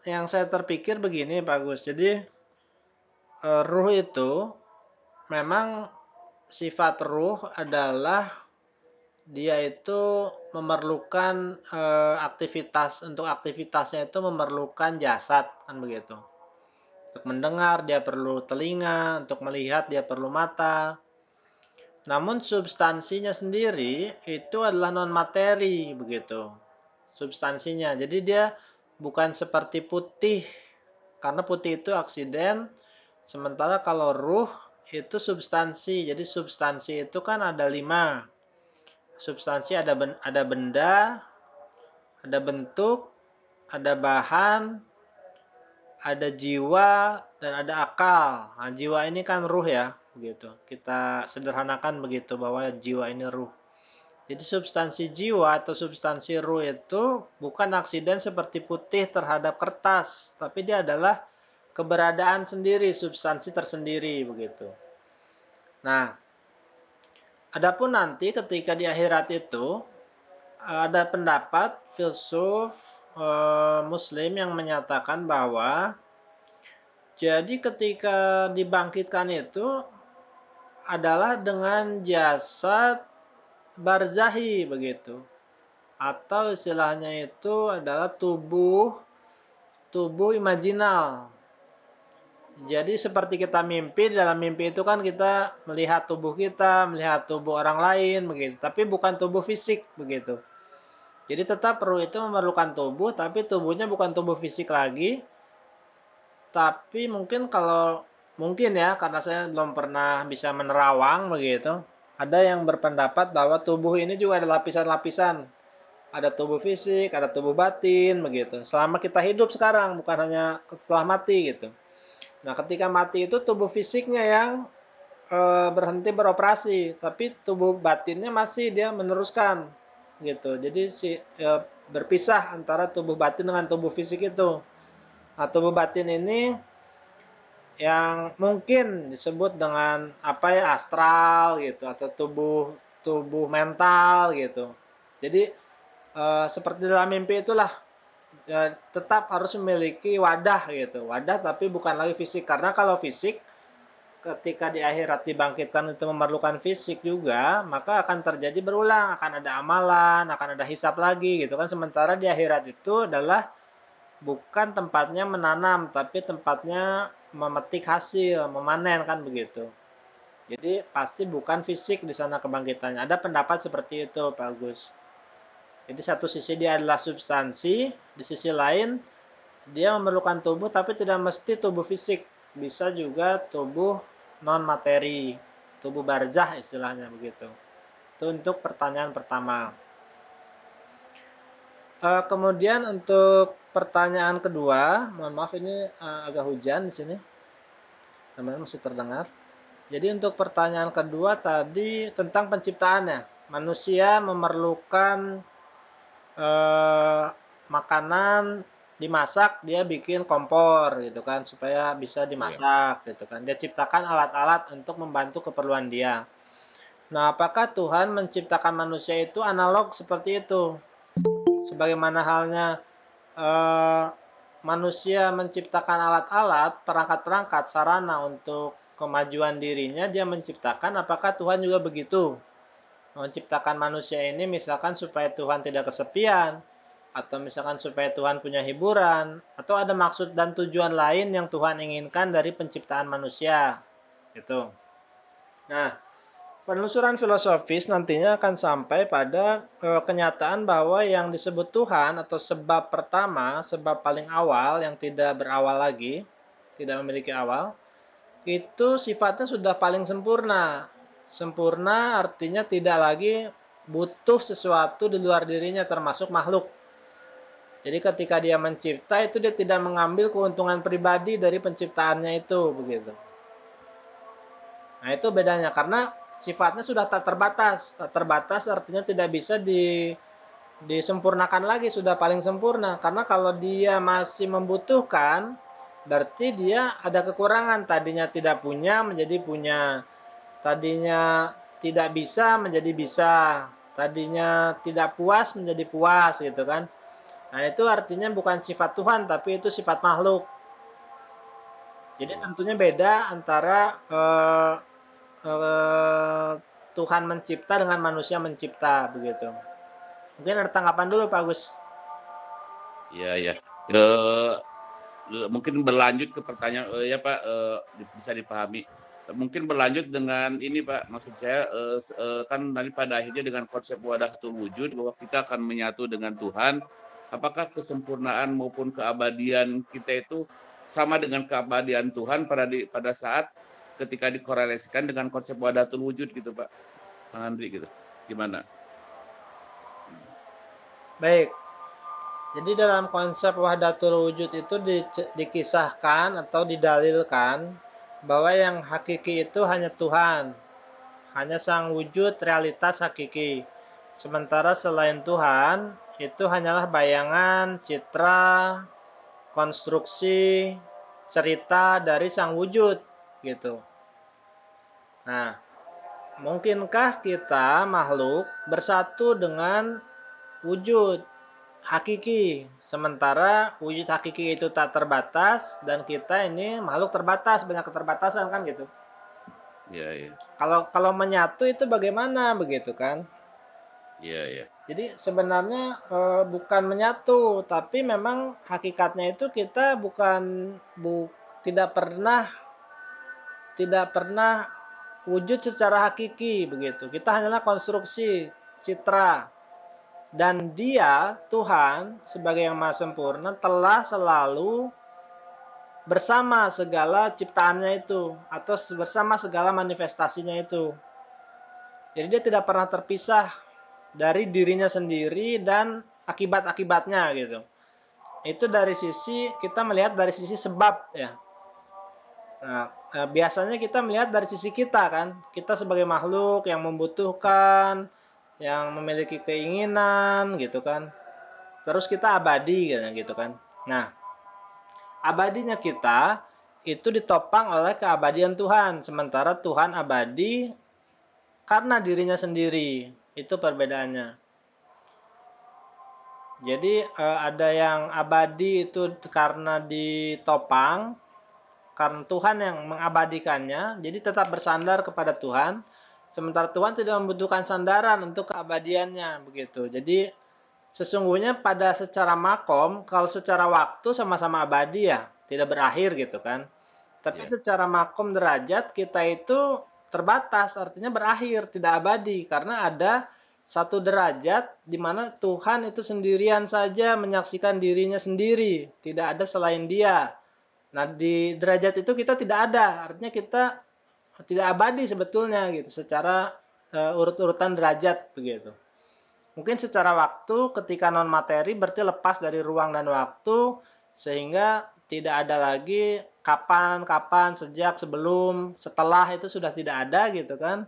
yang saya terpikir begini Pak Gus. Jadi ruh itu memang sifat ruh adalah dia itu memerlukan aktivitasnya itu memerlukan jasad kan begitu. Untuk mendengar dia perlu telinga, untuk melihat dia perlu mata. Namun substansinya sendiri itu adalah non materi begitu. Substansinya. Jadi dia bukan seperti putih, karena putih itu oksiden, sementara kalau ruh itu substansi. Jadi substansi itu kan ada 5. Substansi ada benda, ada bentuk, ada bahan, ada jiwa, dan ada akal. Nah, jiwa ini kan ruh ya, begitu. Kita sederhanakan begitu bahwa jiwa ini ruh. Jadi substansi jiwa atau substansi ruh itu bukan aksiden seperti putih terhadap kertas, tapi dia adalah keberadaan sendiri, substansi tersendiri begitu. Nah, adapun nanti ketika di akhirat itu ada pendapat filsuf Muslim yang menyatakan bahwa jadi ketika dibangkitkan itu adalah dengan jasad barzahi begitu. Atau istilahnya itu adalah tubuh imajinal. Jadi seperti kita mimpi, dalam mimpi itu kan kita melihat tubuh kita, melihat tubuh orang lain begitu, tapi bukan tubuh fisik begitu. Jadi tetap ruh itu memerlukan tubuh, tapi tubuhnya bukan tubuh fisik lagi. Tapi mungkin ya, karena saya belum pernah bisa menerawang begitu. Ada yang berpendapat bahwa tubuh ini juga ada lapisan-lapisan. Ada tubuh fisik, ada tubuh batin begitu. Selama kita hidup sekarang, bukan hanya setelah mati gitu. Nah, ketika mati itu tubuh fisiknya yang berhenti beroperasi, tapi tubuh batinnya masih dia meneruskan gitu. Jadi berpisah antara tubuh batin dengan tubuh fisik itu. Nah, tubuh batin ini yang mungkin disebut dengan apa ya, astral gitu, atau tubuh tubuh mental gitu. Jadi seperti dalam mimpi itulah, tetap harus memiliki wadah gitu, wadah tapi bukan lagi fisik, karena kalau fisik ketika di akhirat dibangkitkan itu memerlukan fisik juga, maka akan terjadi berulang, akan ada amalan, akan ada hisap lagi gitu kan. Sementara di akhirat itu adalah bukan tempatnya menanam, tapi tempatnya memetik hasil, memanen kan begitu. Jadi pasti bukan fisik di sana kebangkitannya. Ada pendapat seperti itu, Pak Agus. Jadi satu sisi dia adalah substansi, di sisi lain dia memerlukan tubuh tapi tidak mesti tubuh fisik. Bisa juga tubuh non materi, tubuh barzah istilahnya begitu. Itu untuk pertanyaan pertama. Kemudian untuk pertanyaan kedua, mohon maaf ini agak hujan di sini, teman-teman masih terdengar. Jadi untuk pertanyaan kedua tadi tentang penciptaannya, manusia memerlukan makanan dimasak, dia bikin kompor gitu kan supaya bisa Iya. dimasak gitu kan. Dia ciptakan alat-alat untuk membantu keperluan dia. Nah, apakah Tuhan menciptakan manusia itu analog seperti itu? Sebagaimana halnya eh, manusia menciptakan alat-alat, perangkat-perangkat, sarana untuk kemajuan dirinya, dia menciptakan, apakah Tuhan juga begitu? Menciptakan manusia ini misalkan supaya Tuhan tidak kesepian, atau misalkan supaya Tuhan punya hiburan, atau ada maksud dan tujuan lain yang Tuhan inginkan dari penciptaan manusia. Gitu. Nah, penelusuran filosofis nantinya akan sampai pada kenyataan bahwa yang disebut Tuhan atau sebab pertama, sebab paling awal yang tidak berawal lagi, tidak memiliki awal, itu sifatnya sudah paling sempurna. Sempurna artinya tidak lagi butuh sesuatu di luar dirinya termasuk makhluk. Jadi ketika dia mencipta itu dia tidak mengambil keuntungan pribadi dari penciptaannya itu begitu. Nah, itu bedanya karena sifatnya sudah tak terbatas. Tak terbatas artinya tidak bisa disempurnakan lagi, sudah paling sempurna. Karena kalau dia masih membutuhkan, berarti dia ada kekurangan. Tadinya tidak punya menjadi punya. Tadinya tidak bisa menjadi bisa. Tadinya tidak puas menjadi puas gitu kan. Nah, itu artinya bukan sifat Tuhan tapi itu sifat makhluk. Jadi Iya. tentunya beda antara eh, Tuhan mencipta dengan manusia mencipta begitu. Mungkin ada tanggapan dulu Pak Agus. Iya, iya. Eh, Mungkin berlanjut ke pertanyaan ya Pak, bisa dipahami. Mungkin berlanjut dengan ini Pak, maksud saya kan nanti pada akhirnya dengan konsep wahdatul wujud bahwa kita akan menyatu dengan Tuhan. Apakah kesempurnaan maupun keabadian kita itu sama dengan keabadian Tuhan pada saat ketika dikorelasikan dengan konsep wahdatul wujud gitu Pak, Bang Andri gitu. Gimana? Baik. Jadi dalam konsep wahdatul wujud itu dikisahkan atau didalilkan bahwa yang hakiki itu hanya Tuhan, hanya sang wujud realitas hakiki. Sementara selain Tuhan, itu hanyalah bayangan, citra, konstruksi, cerita dari sang wujud gitu. Nah, mungkinkah kita makhluk bersatu dengan wujud hakiki, sementara wujud hakiki itu tak terbatas dan kita ini makhluk terbatas, banyak keterbatasan kan gitu. Iya, iya. Kalau kalau menyatu itu bagaimana begitu kan? Iya, iya. Jadi sebenarnya bukan menyatu, tapi memang hakikatnya itu kita bukan tidak pernah wujud secara hakiki begitu. Kita hanyalah konstruksi, citra. Dan dia, Tuhan, sebagai yang maha sempurna, telah selalu bersama segala ciptaannya itu, atau bersama segala manifestasinya itu. Jadi dia tidak pernah terpisah dari dirinya sendiri dan akibat-akibatnya gitu. Itu dari sisi, kita melihat dari sisi sebab ya. Nah, biasanya kita melihat dari sisi kita kan, kita sebagai makhluk yang membutuhkan, yang memiliki keinginan gitu kan. Terus kita abadi gitu kan. Nah, abadinya kita itu ditopang oleh keabadian Tuhan, sementara Tuhan abadi karena dirinya sendiri. Itu perbedaannya. Jadi ada yang abadi itu karena ditopang, karena Tuhan yang mengabadikannya, jadi tetap bersandar kepada Tuhan, sementara Tuhan tidak membutuhkan sandaran untuk keabadiannya, begitu. Jadi sesungguhnya pada secara makom, kalau secara waktu sama-sama abadi ya, tidak berakhir gitu kan. Tapi secara makom derajat kita itu terbatas, artinya berakhir, tidak abadi, karena ada satu derajat di mana Tuhan itu sendirian saja menyaksikan dirinya sendiri, tidak ada selain Dia. Nah, di derajat itu kita tidak ada, artinya kita tidak abadi sebetulnya gitu, secara urut-urutan derajat begitu. Mungkin secara waktu ketika non materi berarti lepas dari ruang dan waktu, sehingga tidak ada lagi kapan, sejak, sebelum, setelah, itu sudah tidak ada gitu kan.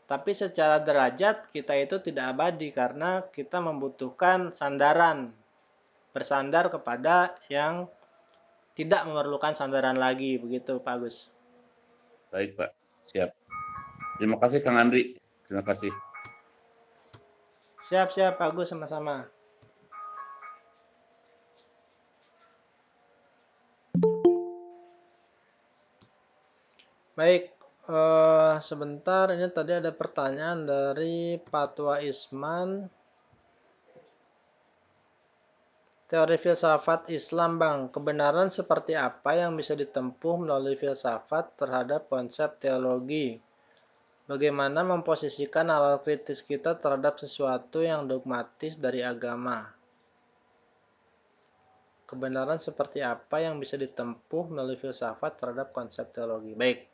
Tapi secara derajat kita itu tidak abadi karena kita membutuhkan sandaran, bersandar kepada yang tidak memerlukan sandaran lagi, begitu Pak Agus. Baik Pak, siap. Terima kasih Kang Andri, terima kasih. Siap Pak Agus, sama-sama. Baik, sebentar, ini tadi ada pertanyaan dari Patwa Isman. Teori filsafat Islam, Bang. Kebenaran seperti apa yang bisa ditempuh melalui filsafat terhadap konsep teologi? Bagaimana memposisikan nalar kritis kita terhadap sesuatu yang dogmatis dari agama? Kebenaran seperti apa yang bisa ditempuh melalui filsafat terhadap konsep teologi? Baik.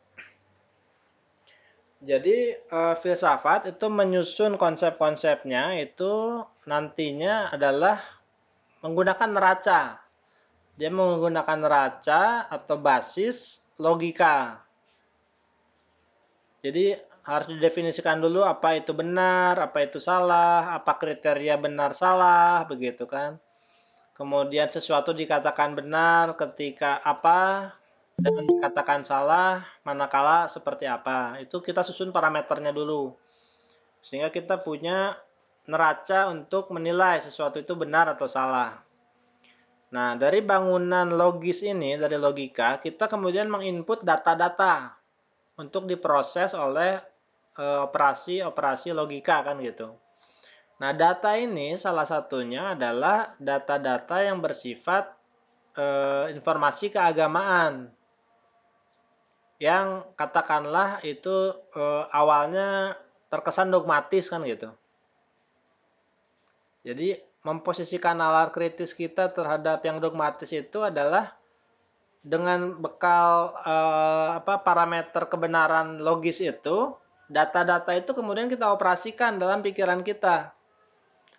Jadi filsafat itu menyusun konsep-konsepnya itu nantinya adalah menggunakan neraca. Dia menggunakan neraca atau basis logika. Jadi harus didefinisikan dulu apa itu benar, apa itu salah, apa kriteria benar salah, begitu kan. Kemudian sesuatu dikatakan benar ketika apa, dan dikatakan salah manakala seperti apa. Itu kita susun parameternya dulu. Sehingga kita punya neraca untuk menilai sesuatu itu benar atau salah. Nah, dari bangunan logis ini, dari logika, kita kemudian menginput data-data untuk diproses oleh operasi-operasi logika kan gitu. Nah, data ini salah satunya adalah data-data yang bersifat informasi keagamaan. Yang katakanlah itu awalnya terkesan dogmatis kan gitu. Jadi memposisikan nalar kritis kita terhadap yang dogmatis itu adalah dengan bekal parameter kebenaran logis itu, data-data itu kemudian kita operasikan dalam pikiran kita.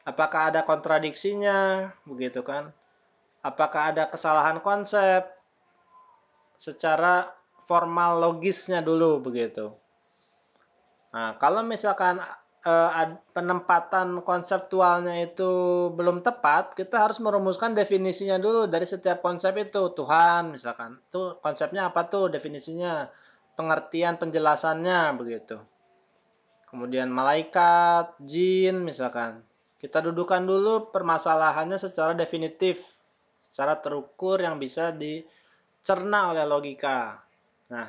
Apakah ada kontradiksinya, begitu kan? Apakah ada kesalahan konsep secara formal logisnya dulu, begitu. Nah, kalau misalkan penempatan konseptualnya itu belum tepat, kita harus merumuskan definisinya dulu dari setiap konsep itu. Tuhan misalkan, itu konsepnya apa tuh definisinya, pengertian penjelasannya begitu. Kemudian malaikat, jin misalkan. Kita dudukan dulu permasalahannya secara definitif, secara terukur yang bisa dicerna oleh logika. Nah,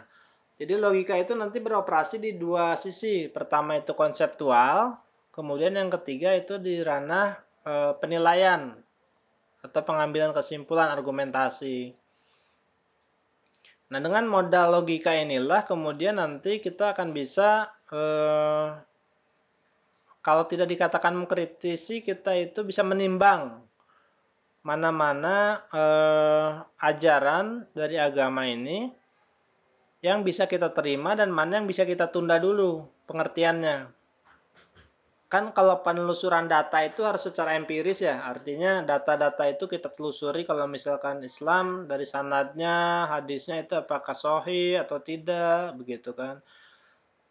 jadi logika itu nanti beroperasi di dua sisi. Pertama itu konseptual, kemudian yang ketiga itu di ranah penilaian atau pengambilan kesimpulan argumentasi. Nah, dengan modal logika inilah kemudian nanti kita akan bisa kalau tidak dikatakan mengkritisi, kita itu bisa menimbang mana-mana ajaran dari agama ini yang bisa kita terima dan mana yang bisa kita tunda dulu pengertiannya. Kan kalau penelusuran data itu harus secara empiris ya, artinya data-data itu kita telusuri kalau misalkan Islam dari sanadnya, hadisnya itu apakah sahih atau tidak, begitu kan.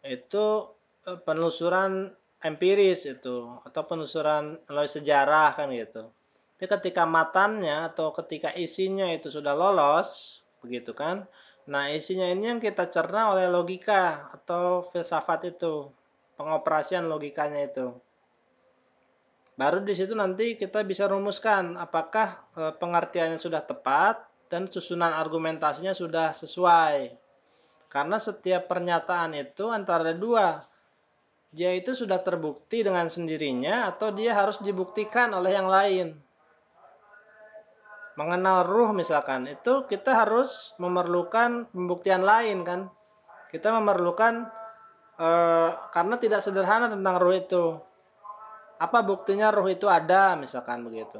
Itu penelusuran empiris itu, atau penelusuran melalui sejarah kan gitu. Tapi ketika matannya atau ketika isinya itu sudah lolos, begitu kan? Nah, isinya ini yang kita cerna oleh logika atau filsafat itu, pengoperasian logikanya itu. Baru di situ nanti kita bisa rumuskan apakah pengertiannya sudah tepat dan susunan argumentasinya sudah sesuai. Karena setiap pernyataan itu antara dua, dia itu sudah terbukti dengan sendirinya atau dia harus dibuktikan oleh yang lain. Mengenal ruh misalkan, itu kita harus memerlukan pembuktian lain kan. Kita memerlukan karena tidak sederhana tentang ruh itu. Apa buktinya ruh itu ada misalkan begitu.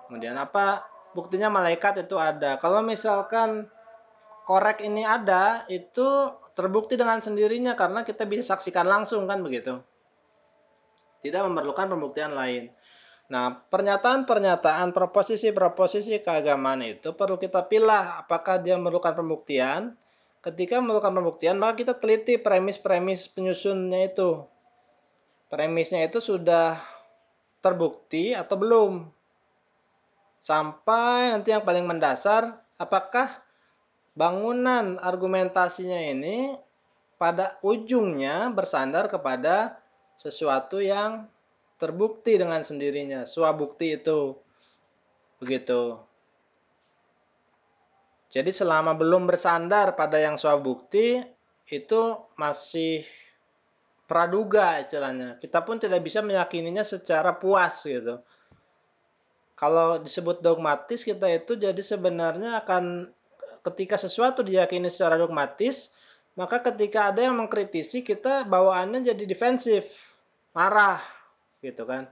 Kemudian apa buktinya malaikat itu ada. Kalau misalkan korek ini ada, itu terbukti dengan sendirinya karena kita bisa saksikan langsung kan begitu. Tidak memerlukan pembuktian lain. Nah, pernyataan-pernyataan proposisi-proposisi keagamaan itu perlu kita pilih apakah dia memerlukan pembuktian. Ketika memerlukan pembuktian, maka kita teliti premis-premis penyusunnya itu. Premisnya itu sudah terbukti atau belum. Sampai nanti yang paling mendasar, apakah bangunan argumentasinya ini pada ujungnya bersandar kepada sesuatu yang terbukti dengan sendirinya, swabukti itu. Begitu. Jadi selama belum bersandar pada yang swabukti, itu masih praduga istilahnya. Kita pun tidak bisa meyakininya secara puas gitu. Kalau disebut dogmatis, kita itu jadi sebenarnya akan ketika sesuatu diyakini secara dogmatis, maka ketika ada yang mengkritisi, kita bawaannya jadi defensif, marah, gitu kan.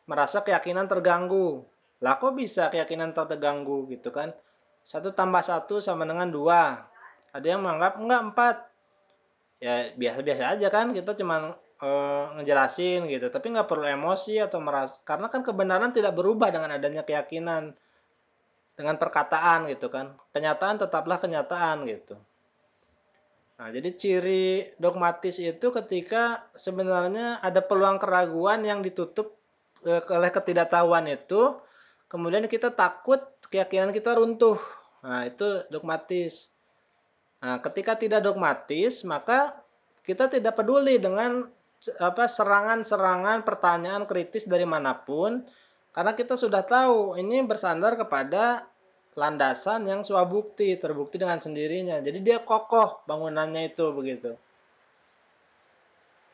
Merasa keyakinan terganggu. Lah kok bisa keyakinan terganggu gitu kan? 1 tambah 1 sama dengan 2. Ada yang menganggap enggak 4. Ya biasa-biasa aja kan, kita cuma ngejelasin gitu. Tapi nggak perlu emosi atau merasa, karena kan kebenaran tidak berubah dengan adanya keyakinan, dengan perkataan gitu kan. Kenyataan tetaplah kenyataan gitu. Nah, jadi ciri dogmatis itu ketika sebenarnya ada peluang keraguan yang ditutup oleh ketidaktahuan itu, kemudian kita takut keyakinan kita runtuh. Nah, itu dogmatis. Nah, ketika tidak dogmatis, maka kita tidak peduli dengan serangan-serangan pertanyaan kritis dari manapun, karena kita sudah tahu ini bersandar kepada landasan yang swabukti, terbukti dengan sendirinya. Jadi dia kokoh bangunannya itu begitu.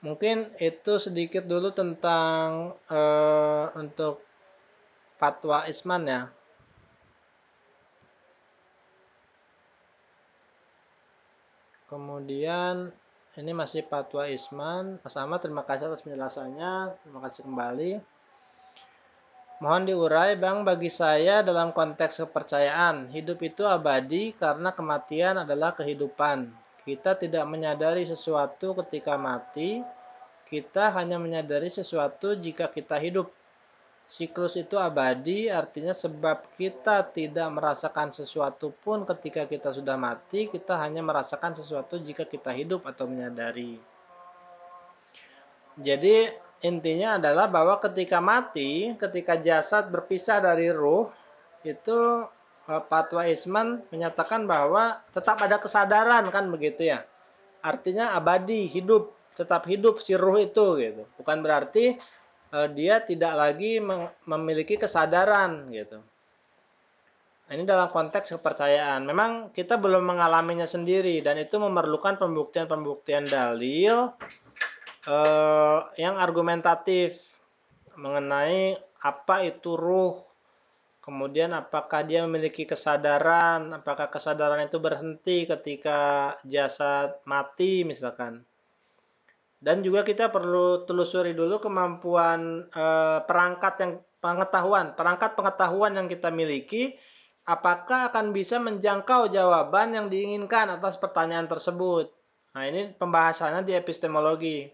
Mungkin itu sedikit dulu tentang untuk fatwa Isman ya. Kemudian ini masih fatwa Isman. Mas Ahmad, terima kasih atas penjelasannya. Terima kasih kembali. Mohon diurai Bang, bagi saya dalam konteks kepercayaan, hidup itu abadi karena kematian adalah kehidupan. Kita tidak menyadari sesuatu ketika mati, kita hanya menyadari sesuatu jika kita hidup. Siklus itu abadi, artinya sebab kita tidak merasakan sesuatu pun ketika kita sudah mati, kita hanya merasakan sesuatu jika kita hidup atau menyadari. Jadi intinya adalah bahwa ketika mati, ketika jasad berpisah dari ruh, itu fatwa Isman menyatakan bahwa tetap ada kesadaran kan begitu ya. Artinya abadi, hidup, tetap hidup si ruh itu gitu. Bukan berarti dia tidak lagi memiliki kesadaran gitu. Nah, ini dalam konteks kepercayaan. Memang kita belum mengalaminya sendiri dan itu memerlukan pembuktian-pembuktian dalil yang argumentatif mengenai apa itu ruh, kemudian apakah dia memiliki kesadaran, apakah kesadaran itu berhenti ketika jasad mati misalkan. Dan juga kita perlu telusuri dulu kemampuan perangkat pengetahuan yang kita miliki, apakah akan bisa menjangkau jawaban yang diinginkan atas pertanyaan tersebut. Nah, ini pembahasannya di epistemologi.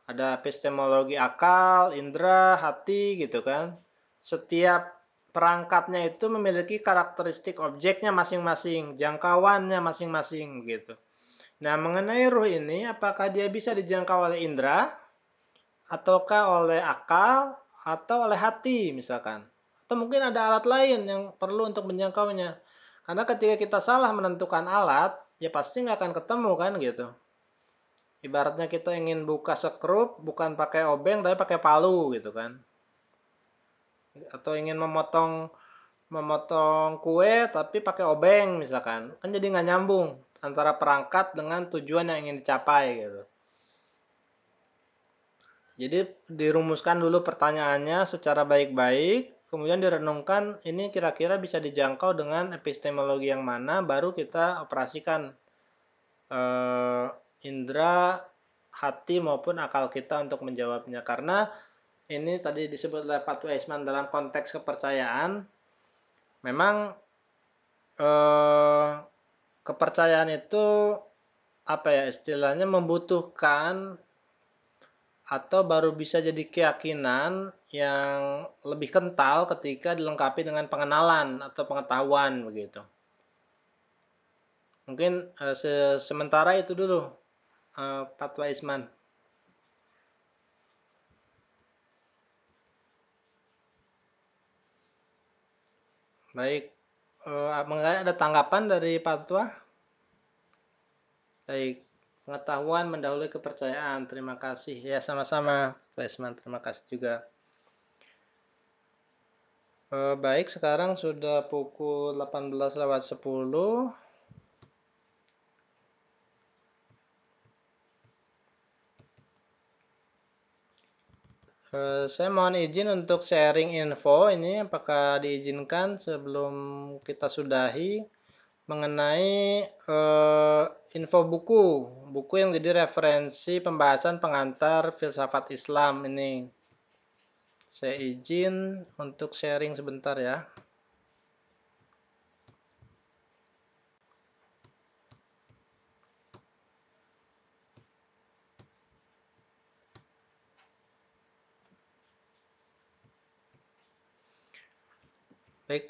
Ada epistemologi akal, indera, hati gitu kan. Setiap perangkatnya itu memiliki karakteristik objeknya masing-masing, jangkauannya masing-masing gitu. Nah, mengenai ruh ini, apakah dia bisa dijangkau oleh indera? ataukah oleh akal atau oleh hati misalkan. Atau mungkin ada alat lain yang perlu untuk menjangkaunya. Karena ketika kita salah menentukan alat, ya pasti nggak akan ketemu kan gitu. Ibaratnya kita ingin buka sekrup bukan pakai obeng tapi pakai palu gitu kan. Atau ingin memotong kue tapi pakai obeng misalkan. Kan jadi nggak nyambung antara perangkat dengan tujuan yang ingin dicapai gitu. Jadi dirumuskan dulu pertanyaannya secara baik-baik, kemudian direnungkan ini kira-kira bisa dijangkau dengan epistemologi yang mana, baru kita operasikan indera, hati maupun akal kita untuk menjawabnya. Karena ini tadi disebut oleh Pak Weisman dalam konteks kepercayaan, memang kepercayaan itu apa ya istilahnya membutuhkan atau baru bisa jadi keyakinan yang lebih kental ketika dilengkapi dengan pengenalan atau pengetahuan begitu. Mungkin sementara itu dulu Pak Waisman. Baik, ada tanggapan dari Pak Tua? Baik, pengetahuan mendahului kepercayaan. Terima kasih. Ya sama-sama Pak Waisman, terima kasih juga. Baik, sekarang sudah pukul 18:10. Saya mohon izin untuk sharing info ini, apakah diizinkan sebelum kita sudahi mengenai info buku yang jadi referensi pembahasan pengantar filsafat Islam ini. Saya izin untuk sharing sebentar ya. Baik,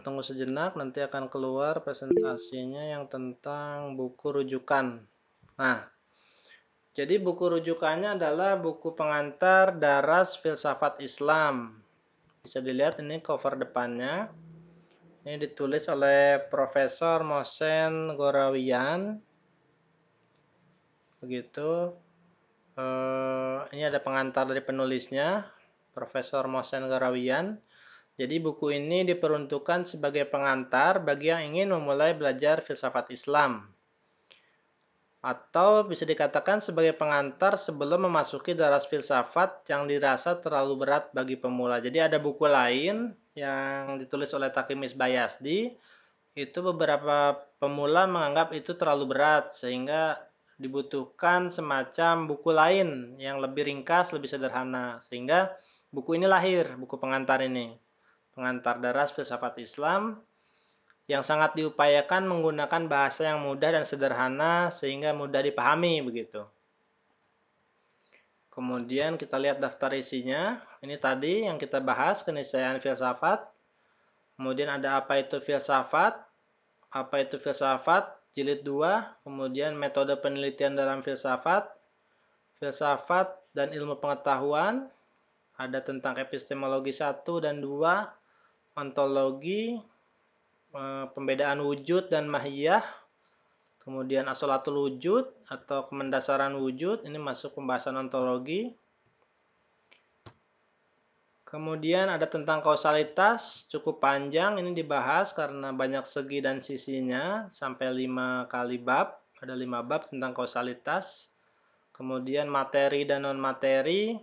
tunggu sejenak, nanti akan keluar presentasinya yang tentang buku rujukan. Nah, jadi buku rujukannya adalah buku pengantar Daras Filsafat Islam. Bisa dilihat ini cover depannya. Ini ditulis oleh Profesor Mohsen Gorawian. Begitu. Ini ada pengantar dari penulisnya, Profesor Mohsen Gorawian. Jadi buku ini diperuntukkan sebagai pengantar bagi yang ingin memulai belajar filsafat Islam. Atau bisa dikatakan sebagai pengantar sebelum memasuki daras filsafat yang dirasa terlalu berat bagi pemula. Jadi ada buku lain yang ditulis oleh Takimis Bayasdi, itu beberapa pemula menganggap itu terlalu berat sehingga dibutuhkan semacam buku lain yang lebih ringkas, lebih sederhana. Sehingga buku ini lahir, buku pengantar ini. Pengantar Daras Filsafat Islam yang sangat diupayakan menggunakan bahasa yang mudah dan sederhana sehingga mudah dipahami begitu. Kemudian kita lihat daftar isinya. Ini tadi yang kita bahas, keniscayaan filsafat. Kemudian ada apa itu filsafat, jilid 2, kemudian metode penelitian dalam filsafat dan ilmu pengetahuan, ada tentang epistemologi 1 dan 2, ontologi, pembedaan wujud dan mahiyah, kemudian asolatul wujud atau kemendasaran wujud, ini masuk pembahasan ontologi. Kemudian ada tentang kausalitas, cukup panjang, ini dibahas karena banyak segi dan sisinya, sampai 5 kali bab, ada 5 bab tentang kausalitas. Kemudian materi dan non-materi,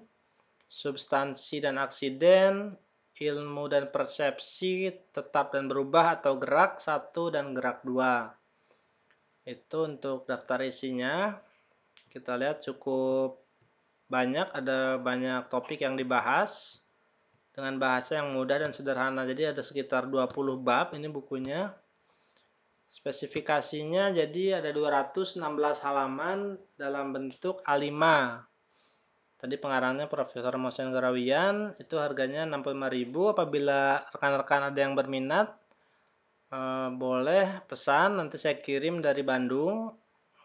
substansi dan aksiden, ilmu dan persepsi, tetap dan berubah atau gerak 1 dan gerak 2. Itu untuk daftar isinya. Kita lihat cukup banyak, ada banyak topik yang dibahas dengan bahasa yang mudah dan sederhana. Jadi ada sekitar 20 bab ini bukunya. Spesifikasinya jadi ada 216 halaman dalam bentuk A5. Tadi pengarangnya Profesor Mohsen Gorawian, itu harganya 65.000. Apabila rekan-rekan ada yang berminat, boleh pesan, nanti saya kirim dari Bandung.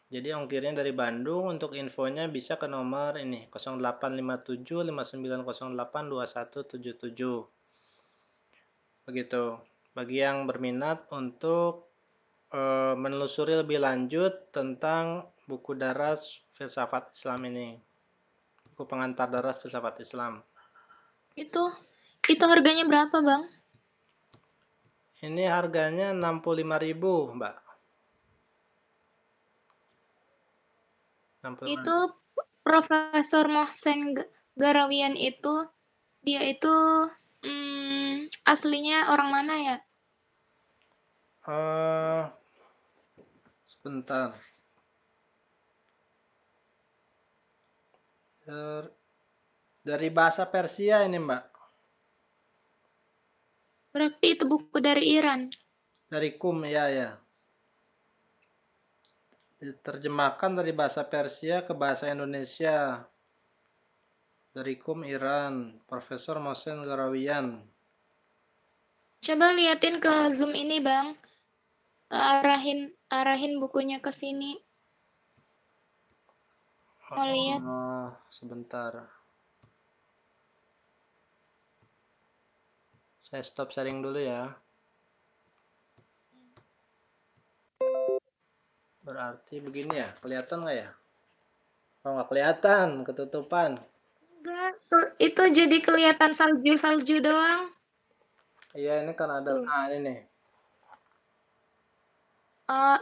Jadi ongkirnya dari Bandung. Untuk infonya bisa ke nomor ini 0857 5908 2177. Begitu. Bagi yang berminat untuk menelusuri lebih lanjut tentang buku daras filsafat Islam ini. Buku pengantar daras filsafat Islam. Itu harganya berapa, Bang? Ini harganya 65.000, Mbak. 65.000. Itu Profesor Mohsen Garawian itu, dia itu aslinya orang mana ya? Sebentar. Dari bahasa Persia ini, Mbak. Berarti itu buku dari Iran. Dari Kum, ya. Diterjemahkan dari bahasa Persia ke bahasa Indonesia. Dari Kum, Iran. Profesor Mohsen Garawian. Coba liatin ke Zoom ini, Bang. Arahin bukunya ke sini. Mau lihat? Sebentar. Saya stop sharing dulu ya. Berarti begini ya, kelihatan nggak ya? Oh, nggak kelihatan, ketutupan. Enggak, tuh, itu jadi kelihatan salju doang. Iya, ini kan ada. Nah, ini nih.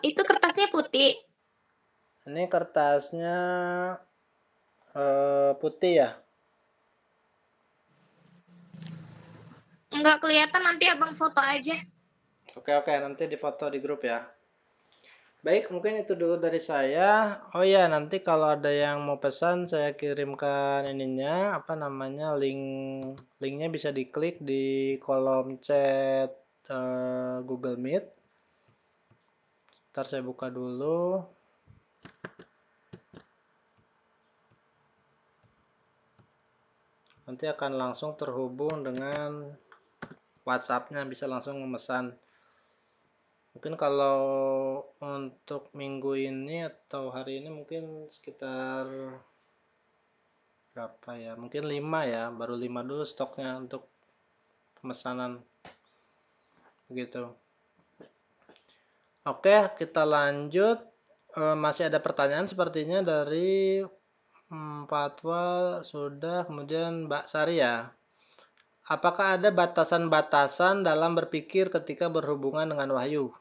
Itu kertasnya putih. Ini kertasnya putih ya. Enggak kelihatan, nanti abang foto aja. Oke, nanti difoto di grup ya. Baik, mungkin itu dulu dari saya. Oh ya, nanti kalau ada yang mau pesan saya kirimkan ininya, linknya bisa diklik di kolom chat Google Meet. Ntar saya buka dulu. Nanti akan langsung terhubung dengan WhatsApp-nya, bisa langsung memesan. Mungkin kalau untuk minggu ini atau hari ini mungkin sekitar berapa ya? Mungkin 5 ya, baru 5 dulu stoknya untuk pemesanan. Begitu. Oke, kita lanjut. Masih ada pertanyaan sepertinya dari Fatwa sudah, kemudian Mbak Sari ya. Apakah ada batasan-batasan dalam berpikir ketika berhubungan dengan wahyu?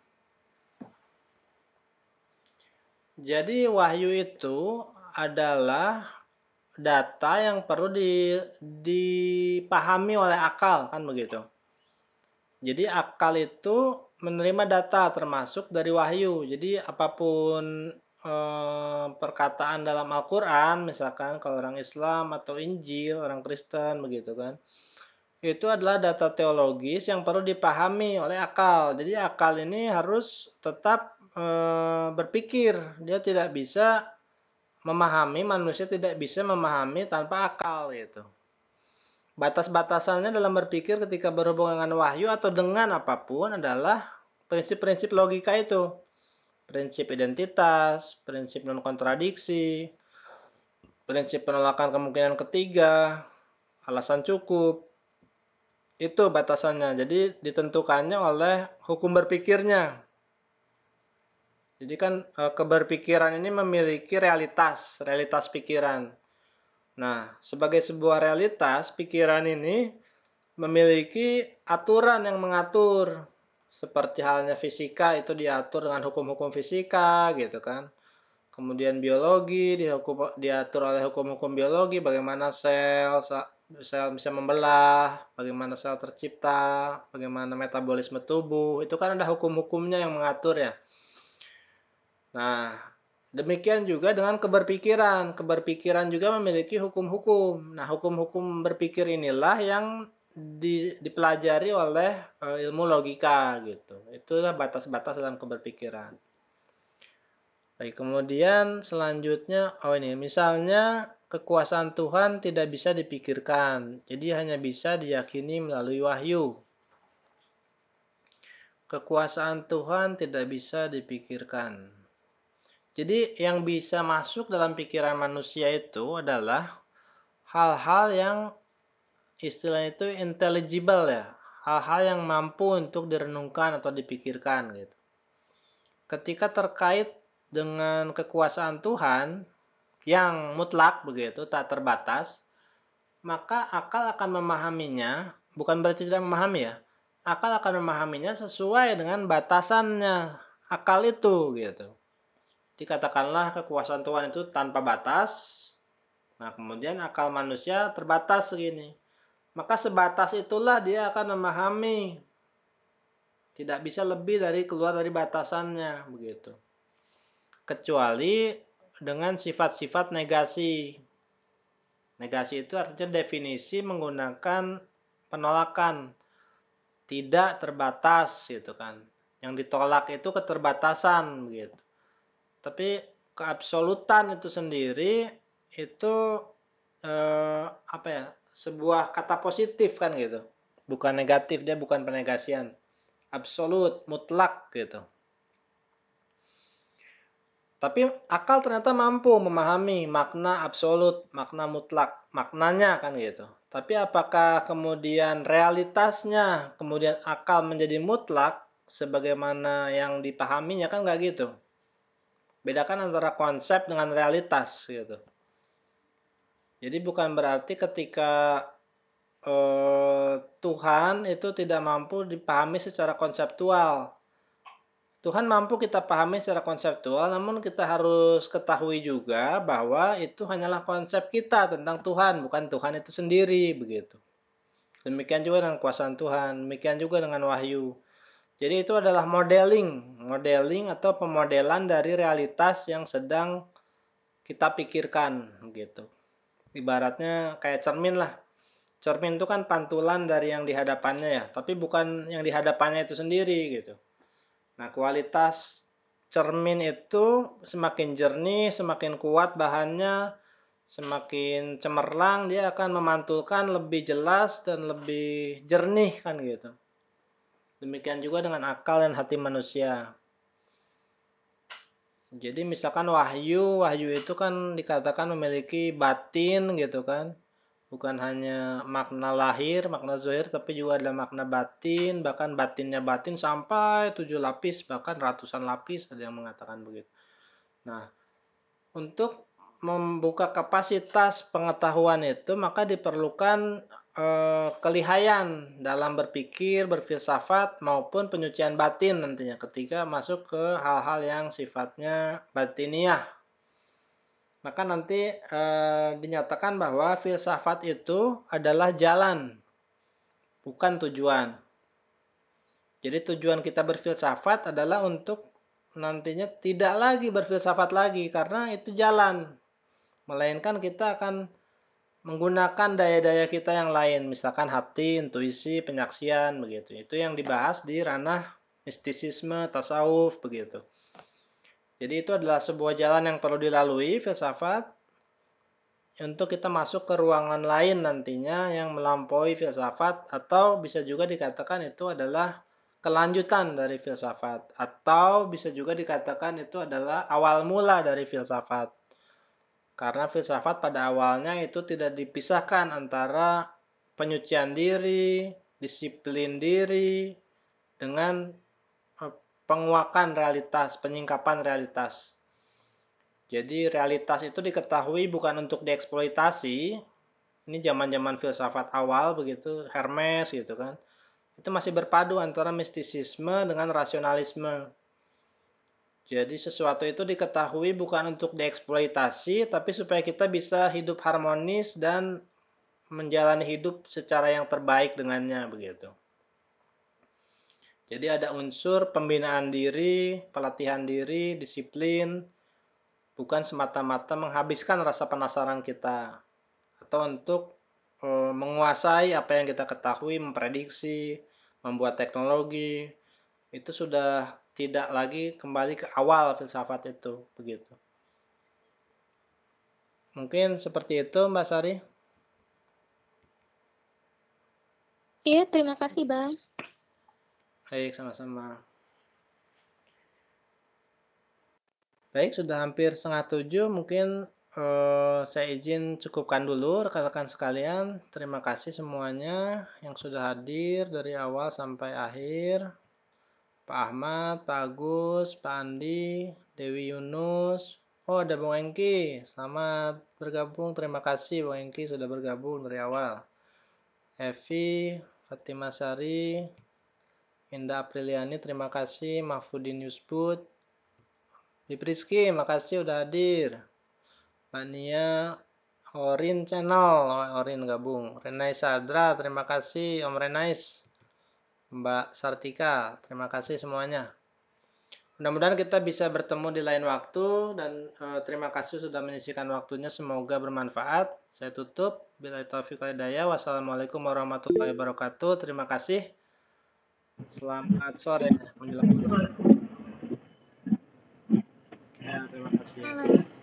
Jadi wahyu itu adalah data yang perlu dipahami oleh akal, kan begitu. Jadi akal itu menerima data termasuk dari wahyu. Jadi apapun perkataan dalam Al-Quran, misalkan kalau orang Islam atau Injil, orang Kristen begitu kan, itu adalah data teologis yang perlu dipahami oleh akal. Jadi akal ini harus tetap berpikir. Dia tidak bisa memahami, manusia tidak bisa memahami tanpa akal gitu. Batas-batasannya dalam berpikir ketika berhubungan dengan wahyu atau dengan apapun adalah prinsip-prinsip logika itu. Prinsip identitas, prinsip non-kontradiksi, prinsip penolakan kemungkinan ketiga, alasan cukup. Itu batasannya. Jadi ditentukannya oleh hukum berpikirnya. Jadi kan keberpikiran ini memiliki realitas pikiran. Nah, sebagai sebuah realitas, pikiran ini memiliki aturan yang mengatur. Seperti halnya fisika itu diatur dengan hukum-hukum fisika gitu kan. Kemudian biologi diatur oleh hukum-hukum biologi, bagaimana sel bisa membelah, bagaimana sel tercipta, bagaimana metabolisme tubuh. Itu kan ada hukum-hukumnya yang mengatur ya. Nah, demikian juga dengan keberpikiran. Keberpikiran juga memiliki hukum-hukum. Nah, hukum-hukum berpikir inilah yang dipelajari oleh ilmu logika gitu. Itulah batas-batas dalam keberpikiran. Baik, kemudian selanjutnya, ini misalnya kekuasaan Tuhan tidak bisa dipikirkan, jadi hanya bisa diyakini melalui wahyu. Kekuasaan Tuhan tidak bisa dipikirkan. Jadi yang bisa masuk dalam pikiran manusia itu adalah hal-hal yang istilahnya itu intelligible ya, hal-hal yang mampu untuk direnungkan atau dipikirkan gitu. Ketika terkait dengan kekuasaan Tuhan yang mutlak begitu, tak terbatas, maka akal akan memahaminya, bukan berarti tidak memahami ya. Akal akan memahaminya sesuai dengan batasannya akal itu gitu. Dikatakanlah kekuasaan Tuhan itu tanpa batas. Nah, kemudian akal manusia terbatas segini. Maka sebatas itulah dia akan memahami. Tidak bisa lebih dari keluar dari batasannya begitu. Kecuali dengan sifat-sifat negasi. Negasi itu artinya definisi menggunakan penolakan, tidak terbatas gitu kan. Yang ditolak itu keterbatasan gitu. Tapi keabsolutan itu sendiri itu apa ya? Sebuah kata positif kan gitu. Bukan negatif, dia bukan penegasian. Absolut, mutlak gitu. Tapi akal ternyata mampu memahami makna absolut, makna mutlak, maknanya kan gitu. Tapi apakah kemudian realitasnya, kemudian akal menjadi mutlak sebagaimana yang dipahaminya kan nggak gitu. Bedakan antara konsep dengan realitas gitu. Jadi bukan berarti ketika Tuhan itu tidak mampu dipahami secara konseptual. Tuhan mampu kita pahami secara konseptual, namun kita harus ketahui juga bahwa itu hanyalah konsep kita tentang Tuhan, bukan Tuhan itu sendiri, begitu. Demikian juga dengan kuasaan Tuhan, demikian juga dengan wahyu. Jadi itu adalah modeling atau pemodelan dari realitas yang sedang kita pikirkan, gitu. Ibaratnya kayak cermin lah. Cermin itu kan pantulan dari yang dihadapannya ya, tapi bukan yang dihadapannya itu sendiri, gitu. Nah, kualitas cermin itu semakin jernih, semakin kuat bahannya, semakin cemerlang, dia akan memantulkan lebih jelas dan lebih jernih kan gitu. Demikian juga dengan akal dan hati manusia. Jadi misalkan wahyu itu kan dikatakan memiliki batin gitu kan. Bukan hanya makna lahir, makna zahir, tapi juga ada makna batin, bahkan batinnya batin sampai 7 lapis, bahkan ratusan lapis, ada yang mengatakan begitu. Nah, untuk membuka kapasitas pengetahuan itu, maka diperlukan kelihayan dalam berpikir, berfilsafat, maupun penyucian batin nantinya ketika masuk ke hal-hal yang sifatnya batiniah. Maka nanti dinyatakan bahwa filsafat itu adalah jalan, bukan tujuan. Jadi tujuan kita berfilsafat adalah untuk nantinya tidak lagi berfilsafat lagi, karena itu jalan. Melainkan kita akan menggunakan daya-daya kita yang lain, misalkan hati, intuisi, penyaksian, begitu. Itu yang dibahas di ranah mistisisme, tasawuf, begitu. Jadi itu adalah sebuah jalan yang perlu dilalui, filsafat, untuk kita masuk ke ruangan lain nantinya yang melampaui filsafat, atau bisa juga dikatakan itu adalah kelanjutan dari filsafat, atau bisa juga dikatakan itu adalah awal mula dari filsafat. Karena filsafat pada awalnya itu tidak dipisahkan antara penyucian diri, disiplin diri, dengan penguakan realitas, penyingkapan realitas. Jadi realitas itu diketahui bukan untuk dieksploitasi. Ini zaman-zaman filsafat awal begitu, Hermes gitu kan. Itu masih berpadu antara mistisisme dengan rasionalisme. Jadi sesuatu itu diketahui bukan untuk dieksploitasi, tapi supaya kita bisa hidup harmonis dan menjalani hidup secara yang terbaik dengannya begitu. Jadi ada unsur pembinaan diri, pelatihan diri, disiplin, bukan semata-mata menghabiskan rasa penasaran kita, atau untuk menguasai apa yang kita ketahui, memprediksi, membuat teknologi. Itu sudah tidak lagi kembali ke awal filsafat itu begitu. Mungkin seperti itu Mbak Sari. Iya, terima kasih Bang. Baik, sama-sama. Baik, sudah hampir 6:30, mungkin saya izin cukupkan dulu rekan-rekan sekalian. Terima kasih semuanya yang sudah hadir dari awal sampai akhir. Pak Ahmad, Pak Agus, Pak Andi, Dewi Yunus. Oh, ada Bung Engki. Selamat bergabung. Terima kasih Bung Engki sudah bergabung dari awal. Evi, Fatima Sari, Indah Apriliani, terima kasih. Mahfudin Yusbud, Rizky, makasih udah hadir. Mbak Nia, Orin Channel, Orin gabung. Renai Sadra, terima kasih. Om Renais, Mbak Sartika, terima kasih semuanya. Mudah-mudahan kita bisa bertemu di lain waktu dan terima kasih sudah menyisikan waktunya. Semoga bermanfaat. Saya tutup. Billahi taufiq wal hidayah. Wassalamualaikum warahmatullahi wabarakatuh. Terima kasih. Selamat sore menjelang malam. Ya, terima kasih. Halo.